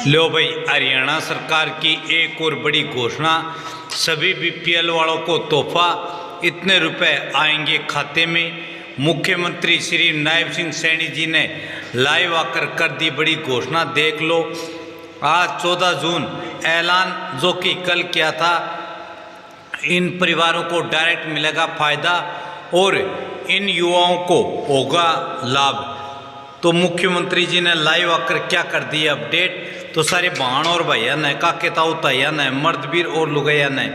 लो भाई, हरियाणा सरकार की एक और बड़ी घोषणा। सभी बीपीएल वालों को तोहफा, इतने रुपए आएंगे खाते में। मुख्यमंत्री श्री नायब सिंह सैनी जी ने लाइव आकर कर दी बड़ी घोषणा। देख लो, आज 14 जून ऐलान जो कि कल किया था। इन परिवारों को डायरेक्ट मिलेगा फायदा और इन युवाओं को होगा लाभ। तो मुख्यमंत्री जी ने लाइव आकर क्या कर दी अपडेट। तो सारे बहन और भैया ने, काके ताऊ तैया ने, मर्दवीर और लुगैया ने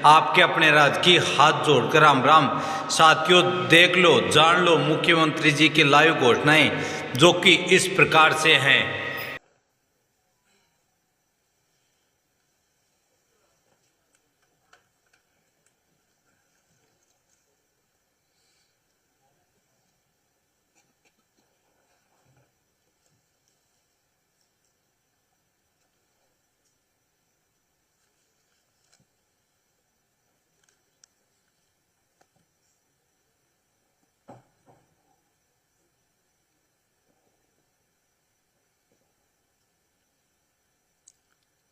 आपके अपने राज की हाथ जोड़कर राम राम। साथियों, देख लो, जान लो मुख्यमंत्री जी की लाइव घोषणाएं जो कि इस प्रकार से हैं।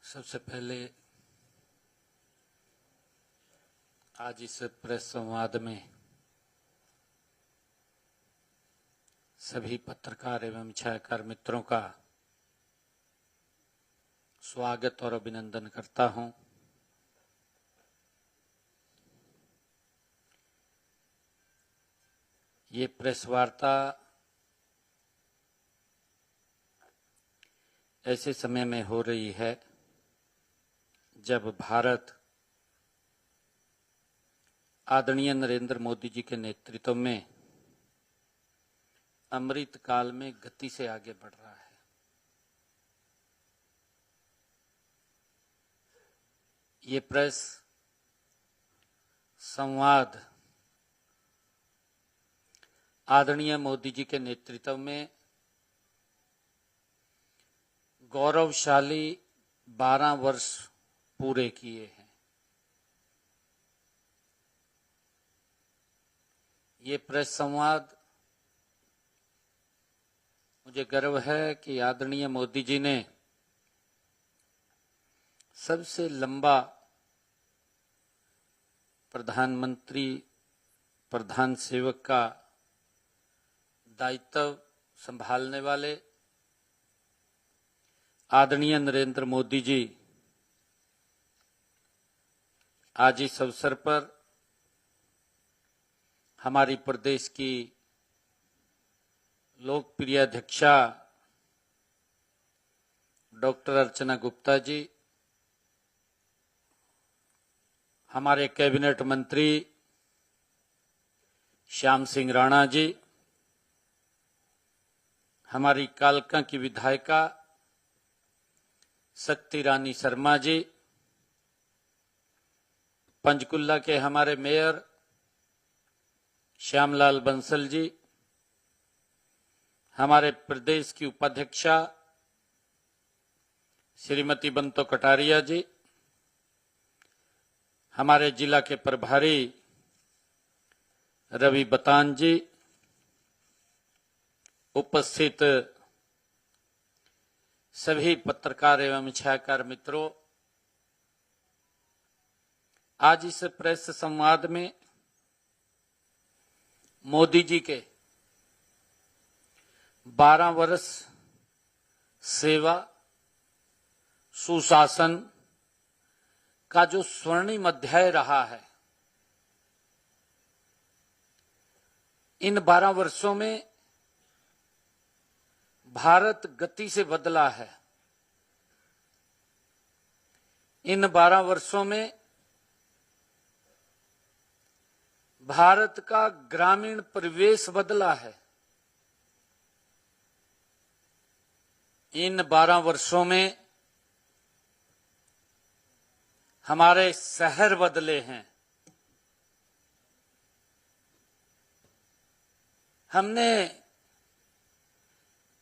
सबसे पहले आज इस प्रेस संवाद में सभी पत्रकार एवं छायाकार मित्रों का स्वागत और अभिनंदन करता हूं। ये प्रेस वार्ता ऐसे समय में हो रही है जब भारत आदरणीय नरेंद्र मोदी जी के नेतृत्व में अमृत काल में गति से आगे बढ़ रहा है। ये प्रेस संवाद आदरणीय मोदी जी के नेतृत्व में गौरवशाली 12 वर्ष पूरे किए हैं। ये प्रेस संवाद, मुझे गर्व है कि आदरणीय मोदी जी ने सबसे लंबा प्रधानमंत्री प्रधान सेवक का दायित्व संभालने वाले आदरणीय नरेंद्र मोदी जी आज इस अवसर पर हमारी प्रदेश की लोकप्रिय अध्यक्षा डॉक्टर अर्चना गुप्ता जी, हमारे कैबिनेट मंत्री श्याम सिंह राणा जी, हमारी कालका की विधायिका शक्ति रानी शर्मा जी, पंचकुला के हमारे मेयर श्यामलाल बंसल जी, हमारे प्रदेश की उपाध्यक्षा श्रीमती बंतो कटारिया जी, हमारे जिला के प्रभारी रवि बतान जी, उपस्थित सभी पत्रकार एवं छायाकार मित्रों, आज इस प्रेस संवाद में मोदी जी के 12 वर्ष सेवा सुशासन का जो स्वर्णिम अध्याय रहा है, इन 12 वर्षों में भारत गति से बदला है। इन 12 वर्षों में भारत का ग्रामीण परिवेश बदला है। इन 12 वर्षों में हमारे शहर बदले हैं। हमने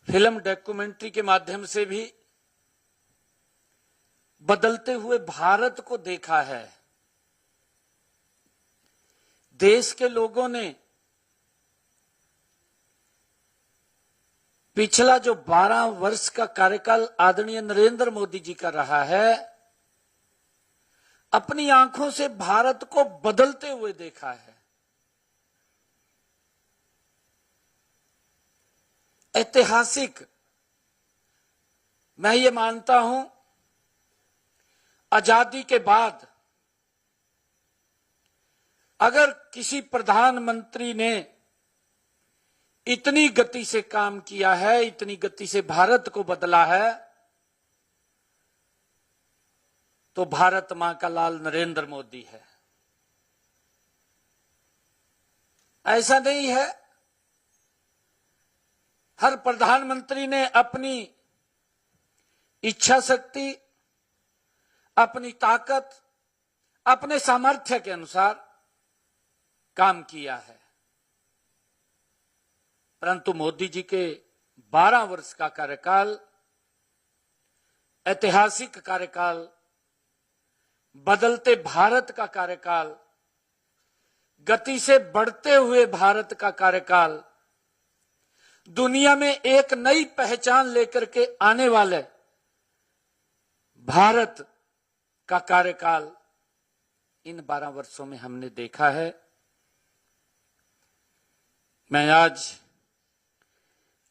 फिल्म डॉक्यूमेंट्री के माध्यम से भी बदलते हुए भारत को देखा है। देश के लोगों ने पिछला जो 12 वर्ष का कार्यकाल आदरणीय नरेंद्र मोदी जी का रहा है, अपनी आंखों से भारत को बदलते हुए देखा है। ऐतिहासिक, मैं ये मानता हूं, आजादी के बाद अगर किसी प्रधानमंत्री ने इतनी गति से काम किया है, इतनी गति से भारत को बदला है, तो भारत मां का लाल नरेंद्र मोदी है। ऐसा नहीं है हर प्रधानमंत्री ने अपनी इच्छा शक्ति, अपनी ताकत, अपने सामर्थ्य के अनुसार काम किया है, परंतु मोदी जी के 12 वर्ष का कार्यकाल, ऐतिहासिक कार्यकाल, बदलते भारत का कार्यकाल, गति से बढ़ते हुए भारत का कार्यकाल, दुनिया में एक नई पहचान लेकर के आने वाले भारत का कार्यकाल इन 12 वर्षों में हमने देखा है। मैं आज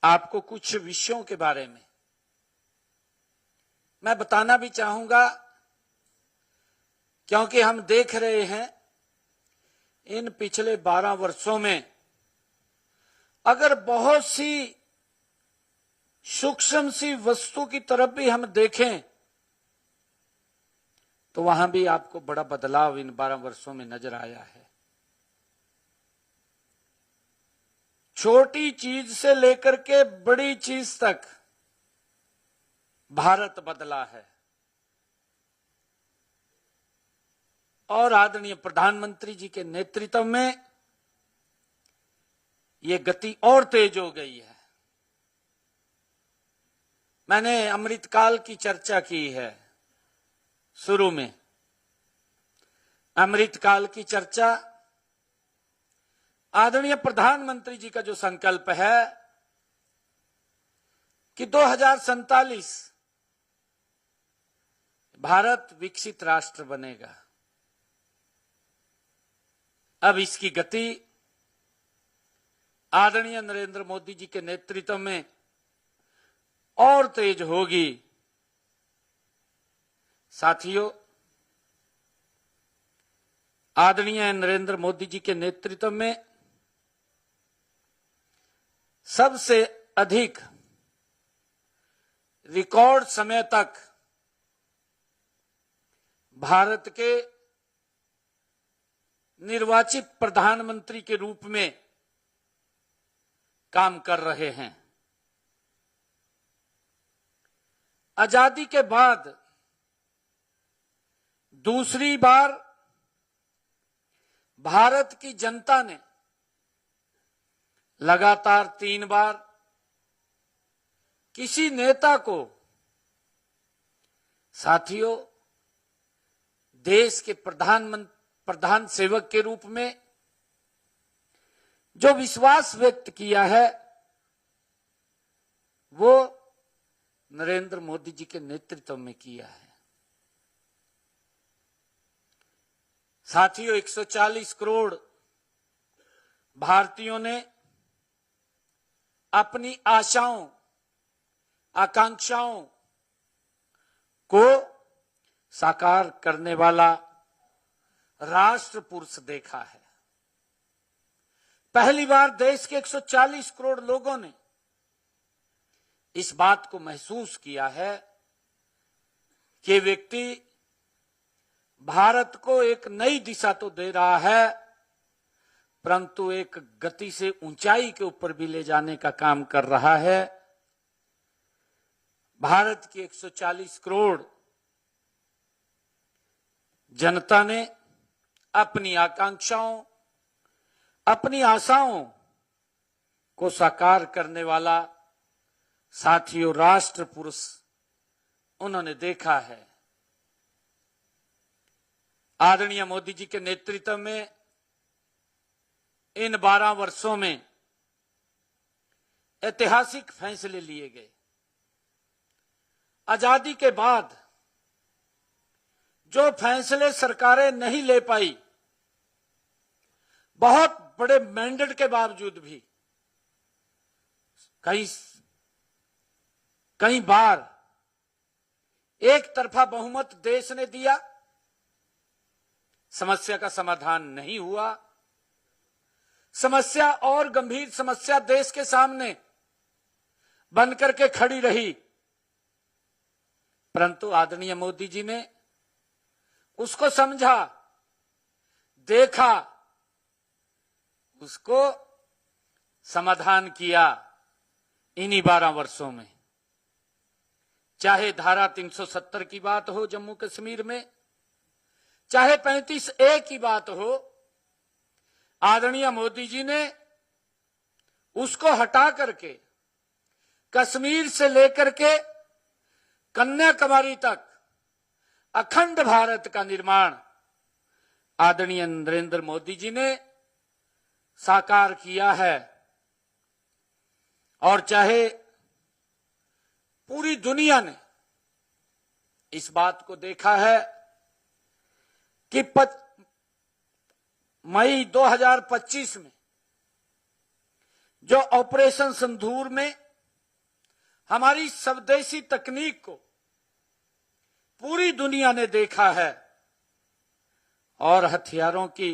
आपको कुछ विषयों के बारे में मैं बताना भी चाहूंगा, क्योंकि हम देख रहे हैं इन पिछले 12 वर्षों में अगर बहुत सी सूक्ष्म सी वस्तु की तरफ भी हम देखें तो वहां भी आपको बड़ा बदलाव इन 12 वर्षों में नजर आया है। छोटी चीज से लेकर के बड़ी चीज तक भारत बदला है, और आदरणीय प्रधानमंत्री जी के नेतृत्व में ये गति और तेज हो गई है। मैंने अमृतकाल की चर्चा की है शुरू में। अमृतकाल की चर्चा आदरणीय प्रधानमंत्री जी का जो संकल्प है कि 2047 भारत विकसित राष्ट्र बनेगा, अब इसकी गति आदरणीय नरेंद्र मोदी जी के नेतृत्व में और तेज होगी। साथियों, आदरणीय नरेंद्र मोदी जी के नेतृत्व में सबसे अधिक रिकॉर्ड समय तक भारत के निर्वाचित प्रधानमंत्री के रूप में काम कर रहे हैं। आजादी के बाद दूसरी बार भारत की जनता ने लगातार 3 बार किसी नेता को, साथियों, देश के प्रधान सेवक के रूप में जो विश्वास व्यक्त किया है वो नरेंद्र मोदी जी के नेतृत्व में किया है। साथियों, 140 करोड़ भारतीयों ने अपनी आशाओं, आकांक्षाओं को साकार करने वाला राष्ट्र पुरुष देखा है। पहली बार देश के 140 करोड़ लोगों ने इस बात को महसूस किया है कि व्यक्ति भारत को एक नई दिशा तो दे रहा है, परंतु एक गति से ऊंचाई के ऊपर भी ले जाने का काम कर रहा है। भारत की 140 करोड़ जनता ने अपनी आकांक्षाओं, अपनी आशाओं को साकार करने वाला साथियों राष्ट्र पुरुष उन्होंने देखा है। आदरणीय मोदी जी के नेतृत्व में इन 12 वर्षों में ऐतिहासिक फैसले लिए गए। आजादी के बाद जो फैसले सरकारें नहीं ले पाई, बहुत बड़े मैंडेट के बावजूद भी कई बार एक तरफा बहुमत देश ने दिया, समस्या का समाधान नहीं हुआ। समस्या और गंभीर समस्या देश के सामने बनकर के खड़ी रही, परंतु आदरणीय मोदी जी ने उसको समझा, देखा, उसको समाधान किया इन्हीं 12 वर्षों में। चाहे धारा 370 की बात हो जम्मू कश्मीर में, चाहे 35A की बात हो, आदरणीय मोदी जी ने उसको हटा करके कश्मीर से लेकर के कन्याकुमारी तक अखंड भारत का निर्माण आदरणीय नरेंद्र मोदी जी ने साकार किया है। और चाहे पूरी दुनिया ने इस बात को देखा है कि मई 2025 में जो ऑपरेशन सिंदूर में हमारी स्वदेशी तकनीक को पूरी दुनिया ने देखा है, और हथियारों की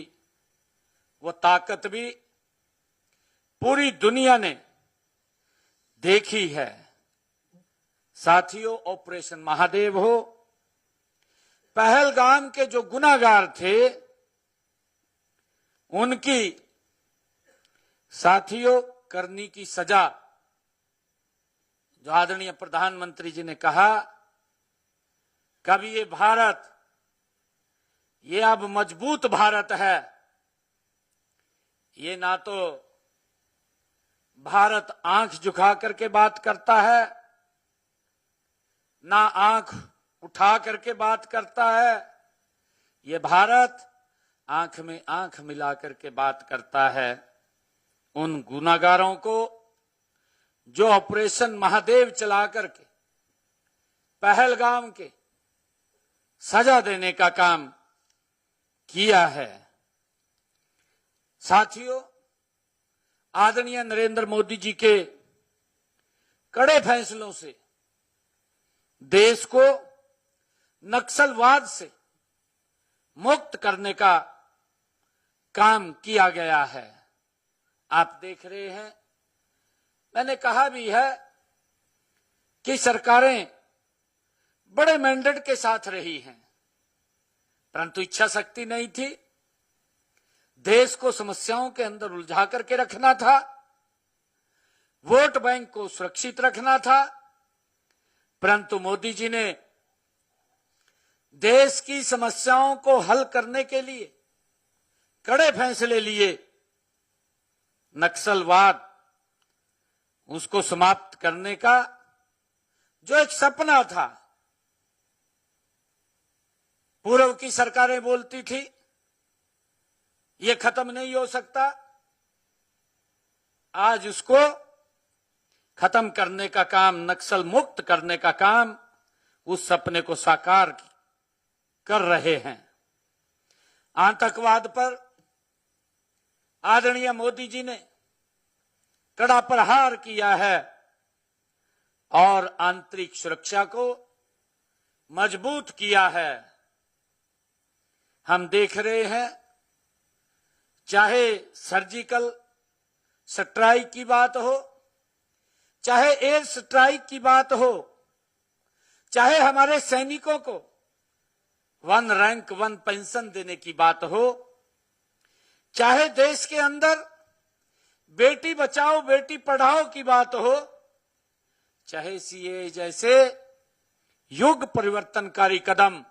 वो ताकत भी पूरी दुनिया ने देखी है। साथियों, ऑपरेशन महादेव हो, पहलगाम के जो गुनाहगार थे उनकी साथियों करनी की सजा, जो आदरणीय प्रधानमंत्री जी ने कहा कभी ये भारत, ये अब मजबूत भारत है, ये ना तो भारत आंख झुका करके बात करता है, ना आंख उठा करके बात करता है, ये भारत आंख में आंख मिला करके बात करता है। उन गुनाहगारों को जो ऑपरेशन महादेव चला करके पहलगाम के सजा देने का काम किया है। साथियों, आदरणीय नरेंद्र मोदी जी के कड़े फैसलों से देश को नक्सलवाद से मुक्त करने का काम किया गया है। आप देख रहे हैं, मैंने कहा भी है कि सरकारें बड़े मैंडेट के साथ रही हैं, परंतु इच्छा शक्ति नहीं थी। देश को समस्याओं के अंदर उलझा करके रखना था, वोट बैंक को सुरक्षित रखना था, परंतु मोदी जी ने देश की समस्याओं को हल करने के लिए कड़े फैसले लिए। नक्सलवाद, उसको समाप्त करने का जो एक सपना था, पूर्व की सरकारें बोलती थी ये खत्म नहीं हो सकता, आज उसको खत्म करने का काम, नक्सल मुक्त करने का काम, उस सपने को साकार कर रहे हैं। आतंकवाद पर आदरणीय मोदी जी ने कड़ा प्रहार किया है और आंतरिक सुरक्षा को मजबूत किया है। हम देख रहे हैं, चाहे सर्जिकल स्ट्राइक की बात हो, चाहे एयर स्ट्राइक की बात हो, चाहे हमारे सैनिकों को 1 रैंक 1 पेंशन देने की बात हो, चाहे देश के अंदर बेटी बचाओ बेटी पढ़ाओ की बात हो, चाहे सीए जैसे युग परिवर्तनकारी कदम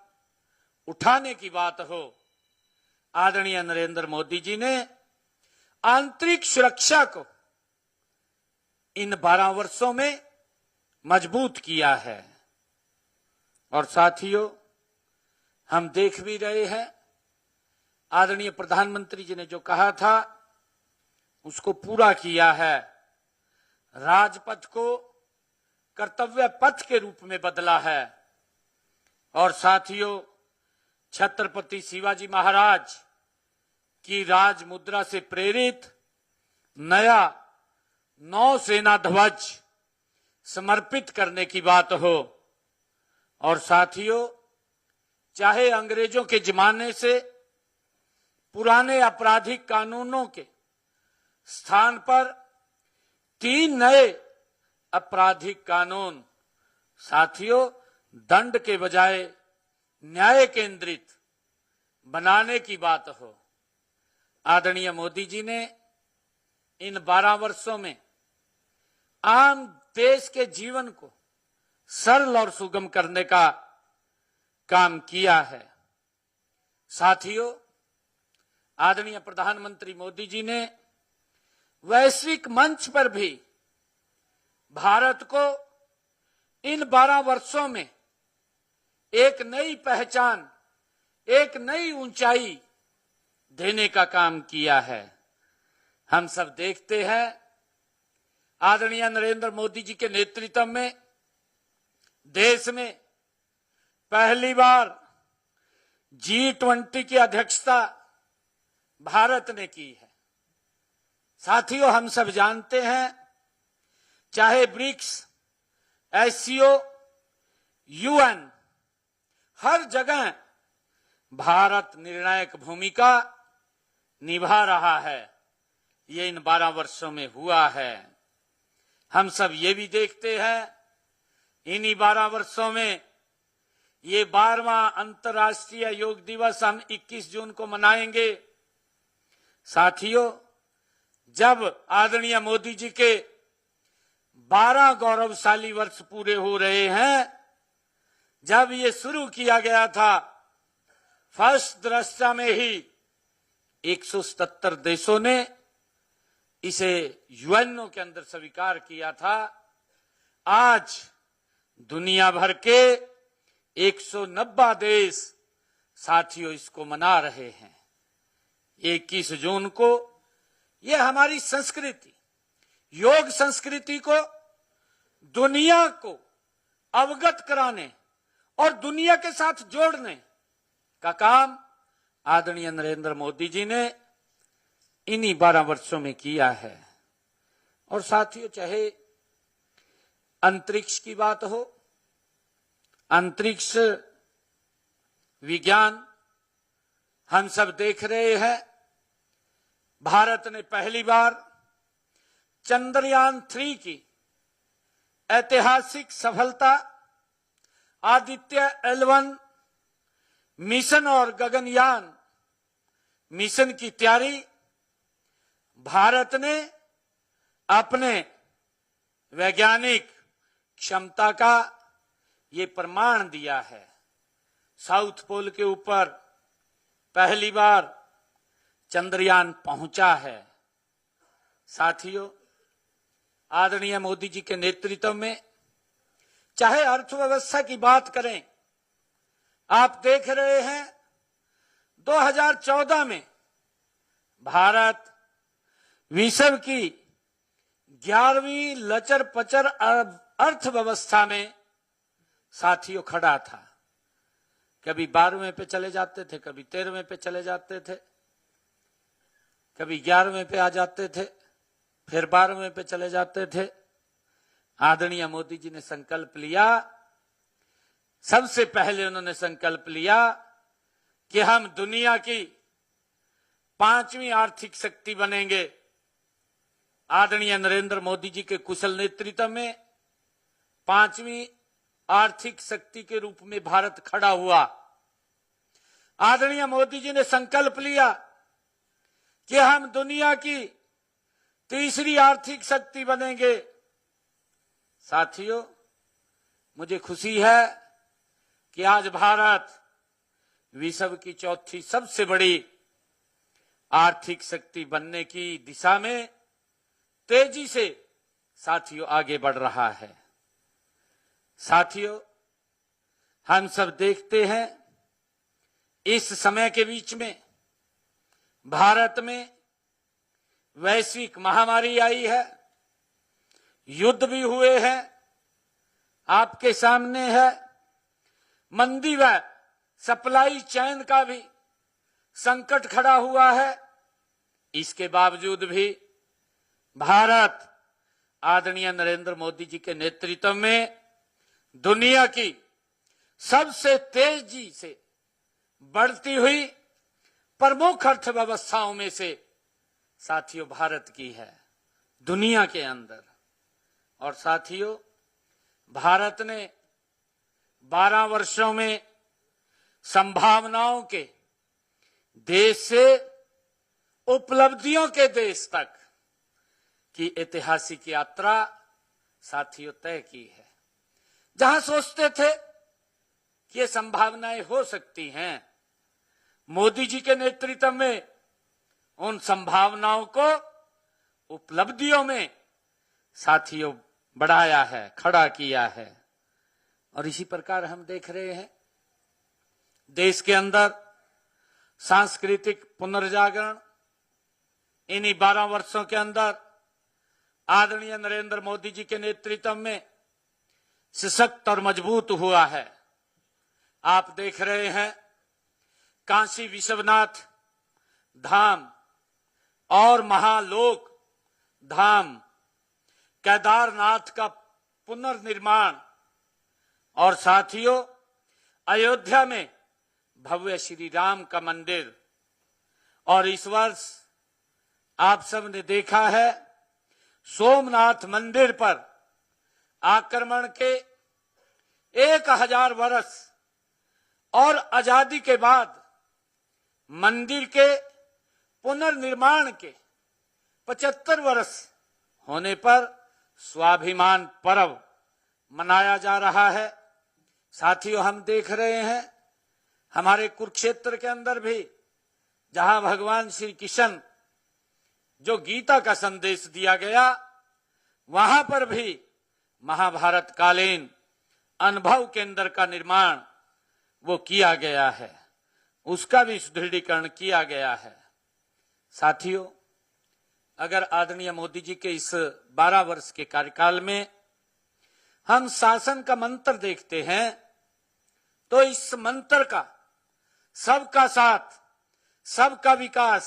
उठाने की बात हो, आदरणीय नरेंद्र मोदी जी ने आंतरिक सुरक्षा को इन 12 वर्षों में मजबूत किया है। और साथियों, हम देख भी रहे हैं, आदरणीय प्रधानमंत्री जी ने जो कहा था उसको पूरा किया है। राजपथ को कर्तव्य पथ के रूप में बदला है। और साथियों, छत्रपति शिवाजी महाराज की राज मुद्रा से प्रेरित नया नौसेना ध्वज समर्पित करने की बात हो, और साथियों, चाहे अंग्रेजों के जमाने से पुराने आपराधिक कानूनों के स्थान पर 3 नए आपराधिक कानून, साथियों, दंड के बजाय न्याय केंद्रित बनाने की बात हो, आदरणीय मोदी जी ने इन 12 वर्षों में आम देश के जीवन को सरल और सुगम करने का काम किया है। साथियों, आदरणीय प्रधानमंत्री मोदी जी ने वैश्विक मंच पर भी भारत को इन 12 वर्षों में एक नई पहचान, एक नई ऊंचाई देने का काम किया है। हम सब देखते हैं, आदरणीय नरेंद्र मोदी जी के नेतृत्व में देश में पहली बार G20 की अध्यक्षता भारत ने की है। साथियों, हम सब जानते हैं, चाहे ब्रिक्स, SCO, UN, हर जगह भारत निर्णायक भूमिका निभा रहा है। ये इन 12 वर्षों में हुआ है। हम सब ये भी देखते हैं, इन्हीं 12 वर्षों में ये 12वां अंतर्राष्ट्रीय योग दिवस हम 21 जून को मनाएंगे। साथियों, जब आदरणीय मोदी जी के 12 गौरवशाली वर्ष पूरे हो रहे हैं, जब ये शुरू किया गया था, फर्स्ट दृष्टया में ही 177 देशों ने इसे यूएनओ के अंदर स्वीकार किया था। आज दुनिया भर के 190 देश साथियों इसको मना रहे हैं। 21 जून को ये हमारी संस्कृति, योग संस्कृति को दुनिया को अवगत कराने और दुनिया के साथ जोड़ने का काम आदरणीय नरेंद्र मोदी जी ने इन्हीं 12 वर्षों में किया है। और साथियों, चाहे अंतरिक्ष की बात हो, अंतरिक्ष विज्ञान, हम सब देख रहे हैं, भारत ने पहली बार चंद्रयान 3 की ऐतिहासिक सफलता, आदित्य L1 मिशन और गगनयान मिशन की तैयारी, भारत ने अपने वैज्ञानिक क्षमता का ये प्रमाण दिया है। साउथ पोल के ऊपर पहली बार चंद्रयान पहुंचा है। साथियों, आदरणीय मोदी जी के नेतृत्व में चाहे अर्थव्यवस्था की बात करें, आप देख रहे हैं 2014 में भारत विश्व की 11वीं लचर पचर अर्थव्यवस्था में साथियों खड़ा था। कभी 12वें पे चले जाते थे, कभी 13वें पे चले जाते थे, कभी 11वें पे आ जाते थे, फिर 12वें पे चले जाते थे। आदरणीय मोदी जी ने संकल्प लिया, सबसे पहले उन्होंने संकल्प लिया कि हम दुनिया की 5वीं आर्थिक शक्ति बनेंगे। आदरणीय नरेंद्र मोदी जी के कुशल नेतृत्व में 5वीं आर्थिक शक्ति के रूप में भारत खड़ा हुआ। आदरणीय मोदी जी ने संकल्प लिया कि हम दुनिया की 3री आर्थिक शक्ति बनेंगे। साथियों, मुझे खुशी है कि आज भारत विश्व की 4थी सबसे बड़ी आर्थिक शक्ति बनने की दिशा में तेजी से साथियों आगे बढ़ रहा है। साथियों, हम सब देखते हैं, इस समय के बीच में भारत में वैश्विक महामारी आई है, युद्ध भी हुए हैं, आपके सामने है। मंदी व सप्लाई चेन का भी संकट खड़ा हुआ है। इसके बावजूद भी भारत आदरणीय नरेंद्र मोदी जी के नेतृत्व में दुनिया की सबसे तेजी से बढ़ती हुई प्रमुख अर्थव्यवस्थाओं में से साथियों भारत की है दुनिया के अंदर। और साथियों, भारत ने 12 वर्षों में संभावनाओं के देश से उपलब्धियों के देश तक की ऐतिहासिक यात्रा साथियों तय की है। जहां सोचते थे कि ये संभावनाएं हो सकती हैं, मोदी जी के नेतृत्व में उन संभावनाओं को उपलब्धियों में साथियों बढ़ाया है, खड़ा किया है। और इसी प्रकार हम देख रहे हैं देश के अंदर सांस्कृतिक पुनर्जागरण इन्हीं 12 वर्षों के अंदर आदरणीय नरेंद्र मोदी जी के नेतृत्व में सशक्त और मजबूत हुआ है। आप देख रहे हैं काशी विश्वनाथ धाम और महालोक धाम, केदारनाथ का पुनर्निर्माण और साथियों अयोध्या में भव्य श्री राम का मंदिर। और इस वर्ष आप सब ने देखा है सोमनाथ मंदिर पर आक्रमण के 1000 वर्ष और आजादी के बाद मंदिर के पुनर्निर्माण के 75 वर्ष होने पर स्वाभिमान पर्व मनाया जा रहा है। साथियों, हम देख रहे हैं हमारे कुरुक्षेत्र के अंदर भी जहां भगवान श्री कृष्ण जो गीता का संदेश दिया गया, वहां पर भी महाभारत कालीन अनुभव केंद्र का निर्माण वो किया गया है, उसका भी सुदृढ़ीकरण किया गया है। साथियों, अगर आदरणीय मोदी जी के इस 12 वर्ष के कार्यकाल में हम शासन का मंत्र देखते हैं तो इस मंत्र का सबका साथ, सबका विकास,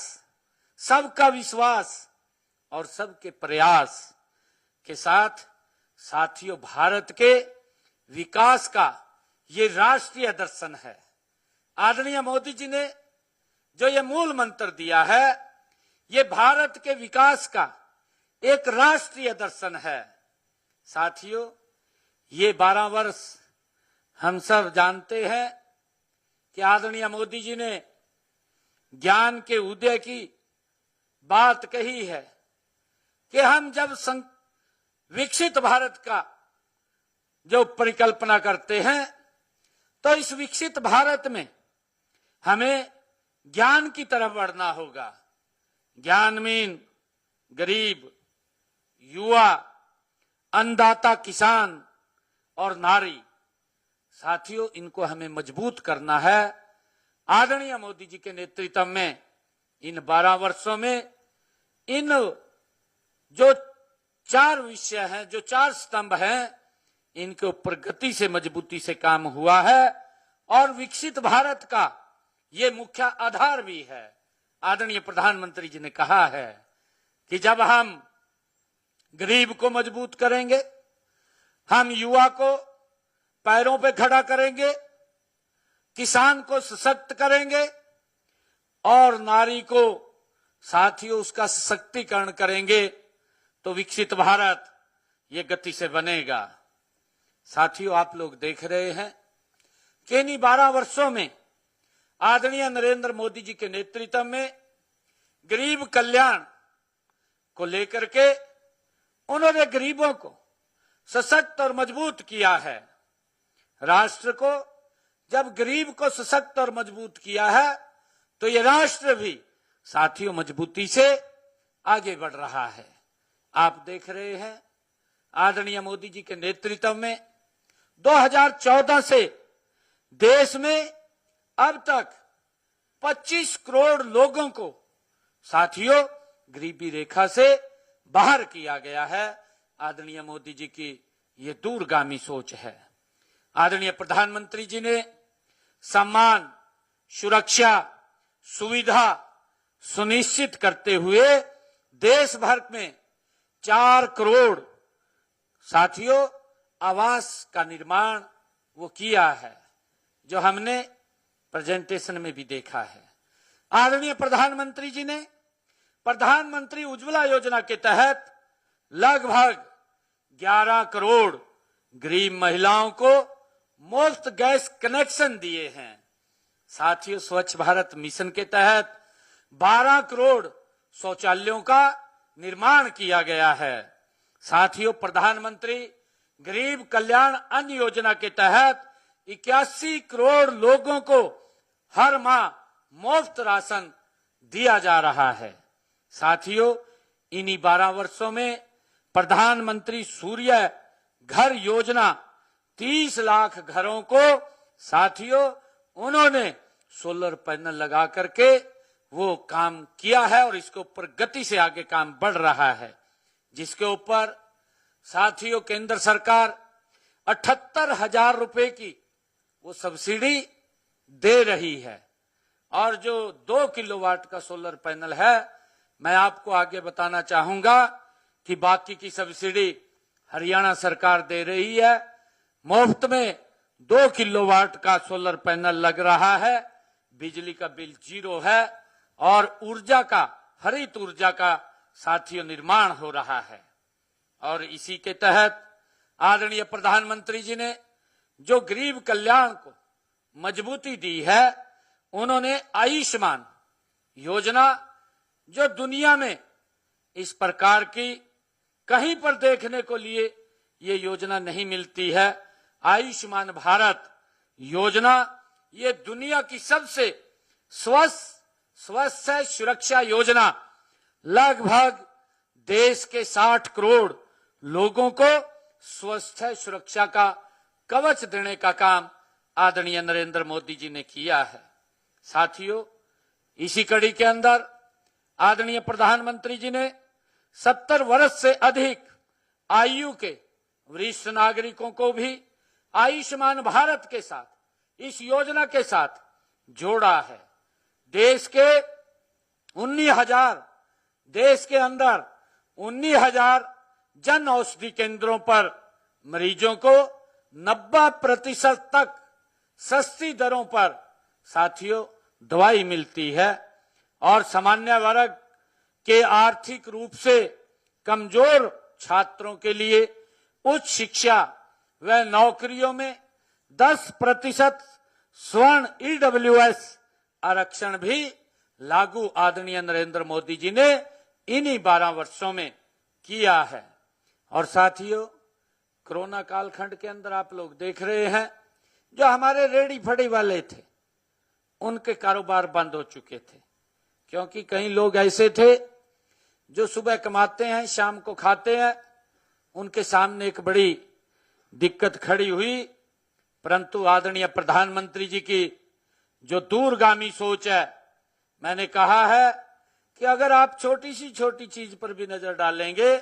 सबका विश्वास और सबके प्रयास के साथ साथियों भारत के विकास का ये राष्ट्रीय दर्शन है। आदरणीय मोदी जी ने जो ये मूल मंत्र दिया है, ये भारत के विकास का एक राष्ट्रीय दर्शन है। साथियों, ये 12 वर्ष हम सब जानते हैं कि आदरणीय मोदी जी ने ज्ञान के उदय की बात कही है कि हम जब विकसित भारत का जो परिकल्पना करते हैं तो इस विकसित भारत में हमें ज्ञान की तरफ बढ़ना होगा। ज्ञानहीन गरीब, युवा, अन्नदाता किसान और नारी, साथियों इनको हमें मजबूत करना है। आदरणीय मोदी जी के नेतृत्व में इन 12 वर्षों में इन जो 4 विषय हैं, जो 4 स्तंभ हैं, इनके ऊपर गति से मजबूती से काम हुआ है और विकसित भारत का ये मुख्य आधार भी है। आदरणीय प्रधानमंत्री जी ने कहा है कि जब हम गरीब को मजबूत करेंगे, हम युवा को पैरों पे खड़ा करेंगे, किसान को सशक्त करेंगे और नारी को साथियों उसका सशक्तिकरण करेंगे तो विकसित भारत ये गति से बनेगा। साथियों, आप लोग देख रहे हैं कि इन 12 वर्षों में आदरणीय नरेंद्र मोदी जी के नेतृत्व में गरीब कल्याण को लेकर के उन्होंने गरीबों को सशक्त और मजबूत किया है। राष्ट्र को जब गरीब को सशक्त और मजबूत किया है तो ये राष्ट्र भी साथियों मजबूती से आगे बढ़ रहा है। आप देख रहे हैं आदरणीय मोदी जी के नेतृत्व में 2014 से देश में अब तक 25 करोड़ लोगों को साथियों गरीबी रेखा से बाहर किया गया है। आदरणीय मोदी जी की ये दूरगामी सोच है। आदरणीय प्रधानमंत्री जी ने सम्मान, सुरक्षा, सुविधा सुनिश्चित करते हुए देश भर में 4 करोड़ साथियों आवास का निर्माण वो किया है, जो हमने प्रेजेंटेशन में भी देखा है। आदरणीय प्रधानमंत्री जी ने प्रधानमंत्री उज्ज्वला योजना के तहत लगभग 11 करोड़ गरीब महिलाओं को मुफ्त गैस कनेक्शन दिए हैं। साथियों, स्वच्छ भारत मिशन के तहत 12 करोड़ शौचालयों का निर्माण किया गया है। साथियों, प्रधानमंत्री गरीब कल्याण अन्न योजना के तहत 81 करोड़ लोगों को हर माह मुफ्त राशन दिया जा रहा है। साथियों, इन्हीं 12 वर्षों में प्रधानमंत्री सूर्य घर योजना 30 लाख घरों को साथियों उन्होंने सोलर पैनल लगा करके वो काम किया है और इसके ऊपर गति से आगे काम बढ़ रहा है, जिसके ऊपर साथियों केंद्र सरकार 78,000 रुपए की वो सब्सिडी दे रही है। और जो 2 किलोवाट का सोलर पैनल है, मैं आपको आगे बताना चाहूंगा कि बाकी की सब्सिडी हरियाणा सरकार दे रही है। मुफ्त में 2 किलोवाट का सोलर पैनल लग रहा है, बिजली का बिल 0 है और ऊर्जा का, हरित ऊर्जा का साथियों निर्माण हो रहा है। और इसी के तहत आदरणीय प्रधानमंत्री जी ने जो गरीब कल्याण को मजबूती दी है, उन्होंने आयुष्मान योजना, जो दुनिया में इस प्रकार की कहीं पर देखने को लिए ये योजना नहीं मिलती है। आयुष्मान भारत योजना ये दुनिया की सबसे स्वास्थ्य सुरक्षा योजना, लगभग देश के 60 करोड़ लोगों को स्वास्थ्य सुरक्षा का कवच देने का काम आदरणीय नरेंद्र मोदी जी ने किया है। साथियों, इसी कड़ी के अंदर आदरणीय प्रधानमंत्री जी ने 70 वर्ष से अधिक आयु के वरिष्ठ नागरिकों को भी आयुष्मान भारत के साथ, इस योजना के साथ जोड़ा है। देश के 19,000 देश के अंदर 19,000 जन औषधि केंद्रों पर मरीजों को 90% तक सस्ती दरों पर साथियों दवाई मिलती है। और सामान्य वर्ग के आर्थिक रूप से कमजोर छात्रों के लिए उच्च शिक्षा व नौकरियों में 10% स्वर्ण EWS आरक्षण भी लागू आदरणीय नरेंद्र मोदी जी ने इन्हीं 12 वर्षों में किया है। और साथियों, कोरोना कालखंड के अंदर आप लोग देख रहे हैं, जो हमारे रेडी फड़ी वाले थे उनके कारोबार बंद हो चुके थे, क्योंकि कई लोग ऐसे थे जो सुबह कमाते हैं शाम को खाते हैं। उनके सामने एक बड़ी दिक्कत खड़ी हुई, परंतु आदरणीय प्रधानमंत्री जी की जो दूरगामी सोच है, मैंने कहा है कि अगर आप छोटी सी छोटी चीज पर भी नजर डालेंगे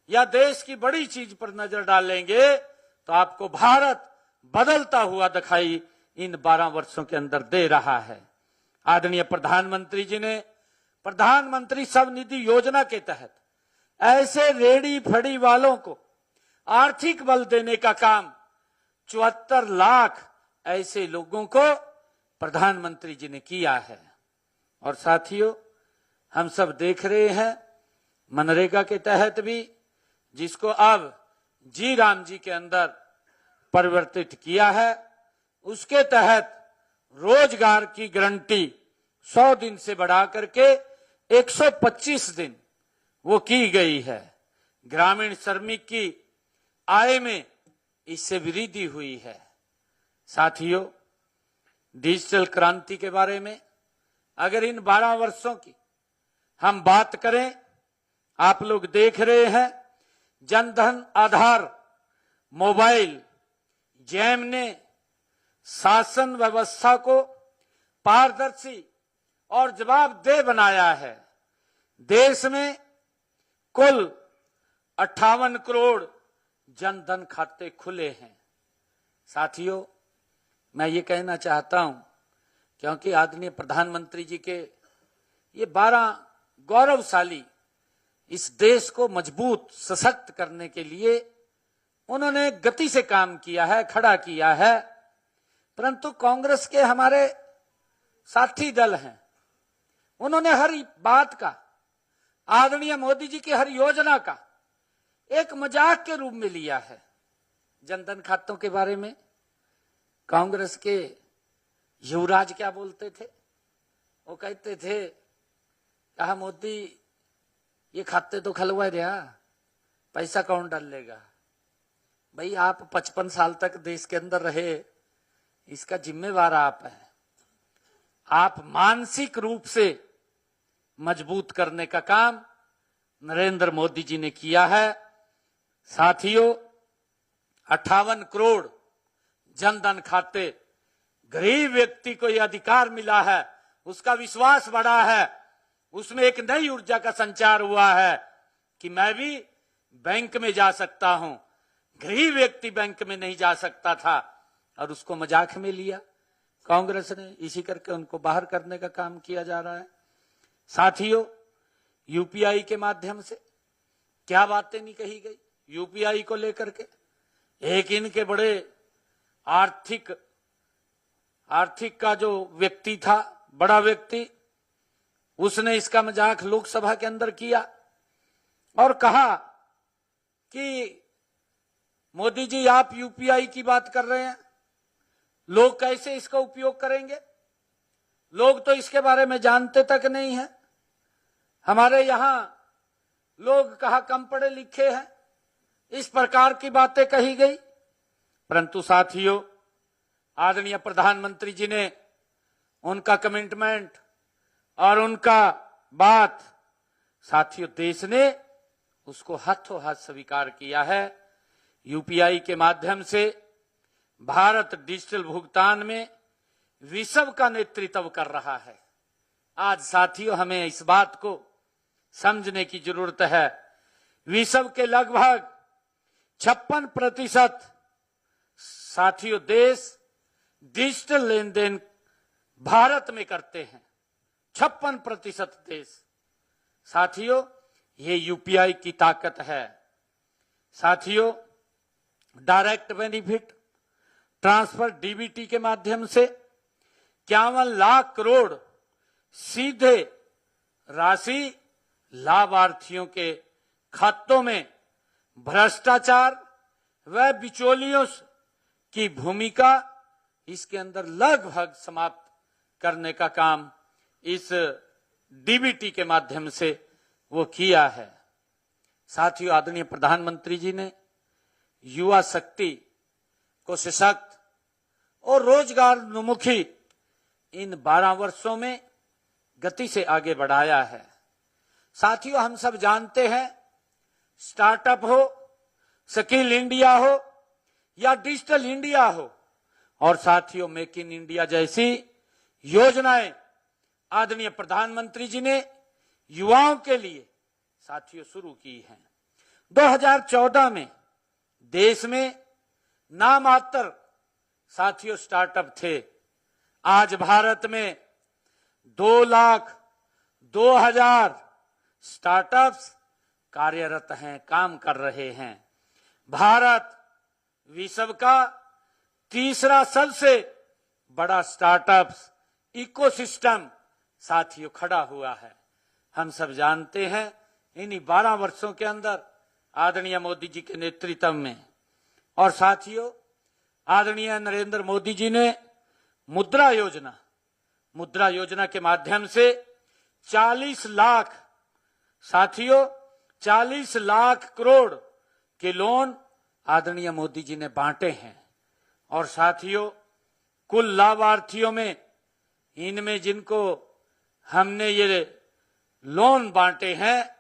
या देश की बड़ी चीज पर नजर डालेंगे तो आपको भारत बदलता हुआ दिखाई इन 12 वर्षों के अंदर दे रहा है। आदरणीय प्रधानमंत्री जी ने प्रधानमंत्री स्वनिधि योजना के तहत ऐसे रेडी फड़ी वालों को आर्थिक बल देने का काम 74 लाख ऐसे लोगों को प्रधानमंत्री जी ने किया है। और साथियों, हम सब देख रहे हैं मनरेगा के तहत भी, जिसको अब जी राम जी के अंदर परिवर्तित किया है, उसके तहत रोजगार की गारंटी 100 दिन से बढ़ा करके 125 दिन वो की गई है। ग्रामीण श्रमिक की आय में इससे वृद्धि हुई है। साथियों, डिजिटल क्रांति के बारे में अगर इन 12 वर्षों की हम बात करें, आप लोग देख रहे हैं जनधन आधार मोबाइल जैम ने शासन व्यवस्था को पारदर्शी और जवाबदेह बनाया है। देश में कुल 58 करोड़ जनधन खाते खुले हैं। साथियों, मैं ये कहना चाहता हूं, क्योंकि आदरणीय प्रधानमंत्री जी के ये 12 गौरवशाली इस देश को मजबूत सशक्त करने के लिए उन्होंने गति से काम किया है, खड़ा किया है। परंतु कांग्रेस के हमारे साथी दल हैं, उन्होंने हर बात का, आदरणीय मोदी जी की हर योजना का एक मजाक के रूप में लिया है। जनधन खातों के बारे में कांग्रेस के युवराज क्या बोलते थे? वो कहते थे, कहा मोदी ये खाते तो खुलवा दिया, पैसा कौन डालेगा? भाई आप 55 साल तक देश के अंदर रहे, इसका जिम्मेवार आप हैं। आप मानसिक रूप से मजबूत करने का काम नरेंद्र मोदी जी ने किया है। साथियों, 58 करोड़ जनधन खाते, गरीब व्यक्ति को यह अधिकार मिला है, उसका विश्वास बढ़ा है, उसमें एक नई ऊर्जा का संचार हुआ है कि मैं भी बैंक में जा सकता हूं। गरीब व्यक्ति बैंक में नहीं जा सकता था और उसको मजाक में लिया कांग्रेस ने, इसी करके उनको बाहर करने का काम किया जा रहा है। साथियों, यूपीआई के माध्यम से क्या बातें नहीं कही गई यूपीआई को लेकर के। एक इनके बड़े आर्थिक का जो व्यक्ति था, बड़ा व्यक्ति, उसने इसका मजाक लोकसभा के अंदर किया और कहा कि मोदी जी आप यूपीआई की बात कर रहे हैं, लोग कैसे इसका उपयोग करेंगे? लोग तो इसके बारे में जानते तक नहीं है। हमारे यहां लोग कहा कम पढ़े लिखे हैं, इस प्रकार की बातें कही गई। परंतु साथियों, आदरणीय प्रधानमंत्री जी ने उनका कमिटमेंट और उनका बात, साथियों देश ने उसको हाथों हाथ स्वीकार किया है। यूपीआई के माध्यम से भारत डिजिटल भुगतान में विश्व का नेतृत्व कर रहा है। आज साथियों, हमें इस बात को समझने की जरूरत है। विश्व के लगभग 56% साथियों देश डिजिटल लेन देन भारत में करते हैं। 56% देश। साथियों, ये यूपीआई की ताकत है। साथियों, डायरेक्ट बेनिफिट ट्रांसफर डीबीटी के माध्यम से 51 लाख करोड़ सीधे राशि लाभार्थियों के खातों में भ्रष्टाचार व बिचौलियों की भूमिका इसके अंदर लगभग समाप्त करने का काम इस डीबीटी के माध्यम से वो किया है। साथियों, आदरणीय प्रधानमंत्री जी ने युवा शक्ति को सशक्त और रोजगारोन्मुखी इन 12 वर्षों में गति से आगे बढ़ाया है। साथियों, हम सब जानते हैं, स्टार्टअप हो, स्किल इंडिया हो या डिजिटल इंडिया हो, और साथियों मेक इन इंडिया जैसी योजनाएं आदरणीय प्रधानमंत्री जी ने युवाओं के लिए साथियों शुरू की हैं। 2014 में देश में नामात्र साथियों स्टार्टअप थे। आज भारत में 2,02,000 स्टार्टअप्स कार्यरत हैं, काम कर रहे हैं। भारत विश्व का तीसरा सबसे बड़ा स्टार्टअप्स इकोसिस्टम साथियों खड़ा हुआ है। हम सब जानते हैं, इन्हीं 12 वर्षों के अंदर आदरणीय मोदी जी के नेतृत्व में, और साथियों आदरणीय नरेंद्र मोदी जी ने मुद्रा योजना के माध्यम से 40 लाख साथियों 40 लाख करोड़ के लोन आदरणीय मोदी जी ने बांटे हैं। और साथियों, कुल लाभार्थियों में इनमें जिनको हमने ये लोन बांटे हैं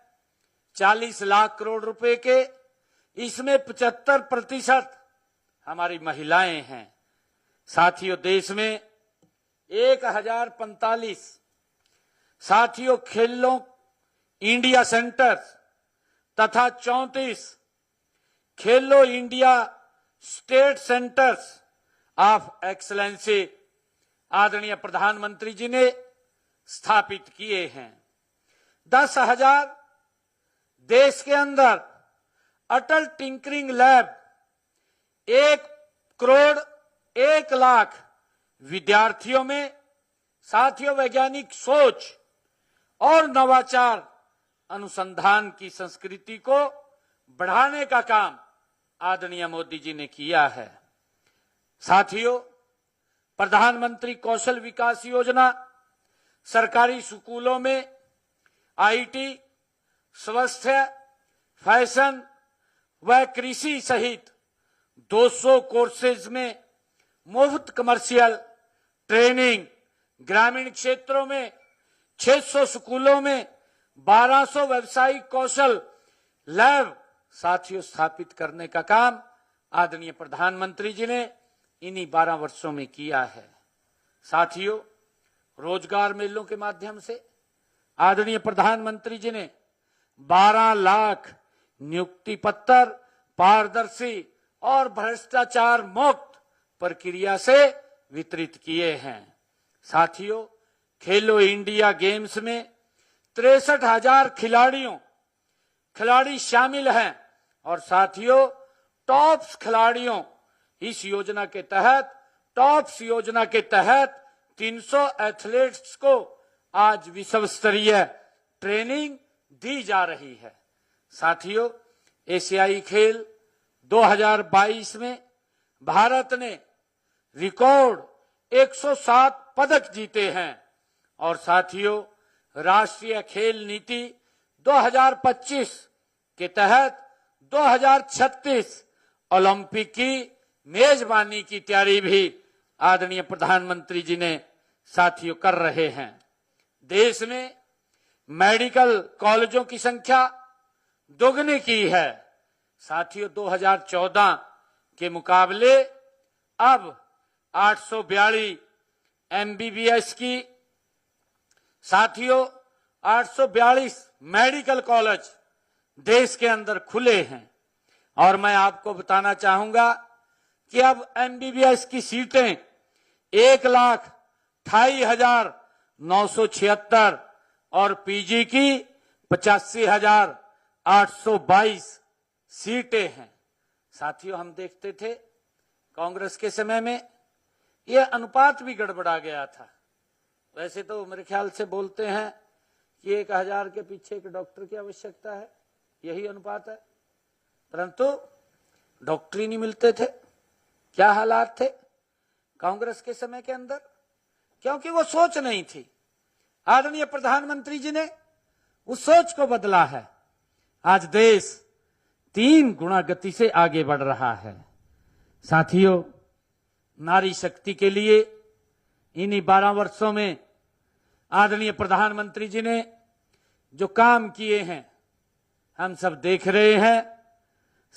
40 लाख करोड़ रुपए के, इसमें 75% हमारी महिलाएं हैं। साथियों, देश में 1045 साथियों खेलो इंडिया सेंटर्स तथा 34 खेलो India state centres of excellency आदरणीय प्रधानमंत्री जी ने स्थापित किए हैं। 10,000 देश के अंदर अटल टिंकरिंग लैब, 1 करोड़ 1 लाख विद्यार्थियों में साथियों वैज्ञानिक सोच और नवाचार अनुसंधान की संस्कृति को बढ़ाने का काम आदरणीय मोदी जी ने किया है। साथियों, प्रधानमंत्री कौशल विकास योजना सरकारी स्कूलों में आईटी, स्वास्थ्य, फैशन व कृषि सहित 200 कोर्सेज में मुफ्त कमर्शियल ट्रेनिंग, ग्रामीण क्षेत्रों में 600 स्कूलों में 1200 व्यावसायिक कौशल लैब साथियों स्थापित करने का काम आदरणीय प्रधानमंत्री जी ने इन्हीं 12 वर्षों में किया है। साथियों, रोजगार मेलों के माध्यम से आदरणीय प्रधानमंत्री जी ने 12 लाख नियुक्ति पत्र पारदर्शी और भ्रष्टाचार मुक्त प्रक्रिया से वितरित किए हैं। साथियों, खेलो इंडिया गेम्स में 63,000 खिलाड़ी शामिल हैं और साथियों टॉप्स खिलाड़ियों इस योजना के तहत टॉप्स योजना के तहत 300 एथलीट्स को आज विश्व स्तरीय ट्रेनिंग दी जा रही है। साथियों, एशियाई खेल 2022 में भारत ने रिकॉर्ड 107 पदक जीते हैं और साथियों राष्ट्रीय खेल नीति 2025 के तहत 2036 ओलंपिक की मेजबानी की तैयारी भी आदरणीय प्रधानमंत्री जी ने साथियों कर रहे हैं। देश में मेडिकल कॉलेजों की संख्या दोगुनी की है। साथियों, 2014 के मुकाबले अब 842 एमबीबीएस की साथियों 842 मेडिकल कॉलेज देश के अंदर खुले हैं और मैं आपको बताना चाहूंगा कि अब एमबीबीएस की सीटें 1,28,976 और पीजी की 85,822 सीटें हैं। साथियों, हम देखते थे कांग्रेस के समय में यह अनुपात भी गड़बड़ा गया था। वैसे तो मेरे ख्याल से बोलते हैं कि 1,000 के पीछे एक डॉक्टर की आवश्यकता है, यही अनुपात है, परंतु डॉक्टर ही नहीं मिलते थे। क्या हालात थे कांग्रेस के समय के अंदर? क्योंकि वो सोच नहीं थी। आदरणीय प्रधानमंत्री जी ने उस सोच को बदला है। आज देश 3 गुना गति से आगे बढ़ रहा है। साथियों, नारी शक्ति के लिए इन्हीं 12 वर्षों में आदरणीय प्रधानमंत्री जी ने जो काम किए हैं हम सब देख रहे हैं।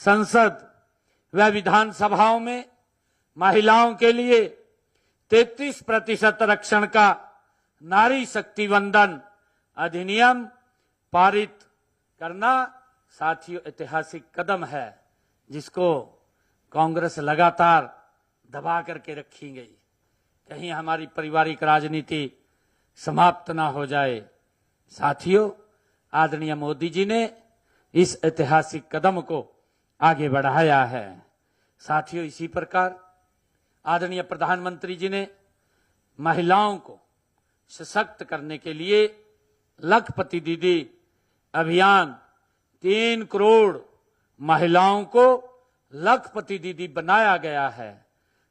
संसद व विधानसभाओं में महिलाओं के लिए 33% आरक्षण का नारी शक्ति वंदन अधिनियम पारित करना साथियों ऐतिहासिक कदम है, जिसको कांग्रेस लगातार दबा करके रखी गई। कहीं हमारी पारिवारिक राजनीति समाप्त ना हो जाए। साथियों, आदरणीय मोदी जी ने इस ऐतिहासिक कदम को आगे बढ़ाया है। साथियों, इसी प्रकार आदरणीय प्रधानमंत्री जी ने महिलाओं को सशक्त करने के लिए लखपति दीदी अभियान 3 करोड़ महिलाओं को लखपति दीदी बनाया गया है।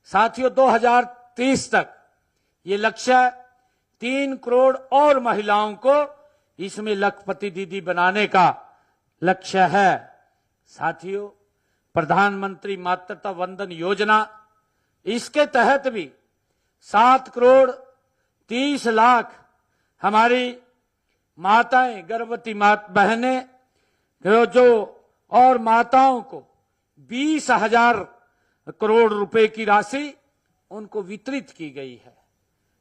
साथियों, 2030 तक ये लक्ष्य 3 करोड़ और महिलाओं को इसमें लखपति दीदी बनाने का लक्ष्य है। साथियों, प्रधानमंत्री मातृत्व वंदन योजना, इसके तहत भी 7 करोड़ 30 लाख हमारी माताएं, गर्भवती बहनें जो और माताओं को 20,000 करोड़ रुपए की राशि उनको वितरित की गई है।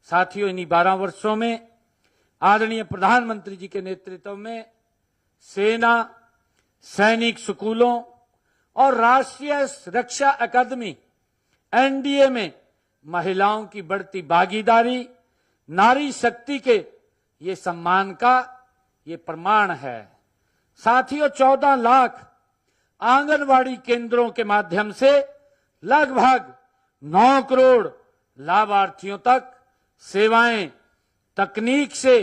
साथियों, इन्हीं 12 वर्षों में आदरणीय प्रधानमंत्री जी के नेतृत्व में सेना, सैनिक स्कूलों और राष्ट्रीय रक्षा अकादमी एनडीए में महिलाओं की बढ़ती भागीदारी नारी शक्ति के ये सम्मान का ये प्रमाण है। साथियों, 14 लाख आंगनवाड़ी केंद्रों के माध्यम से लगभग 9 करोड़ लाभार्थियों तक सेवाएं तकनीक से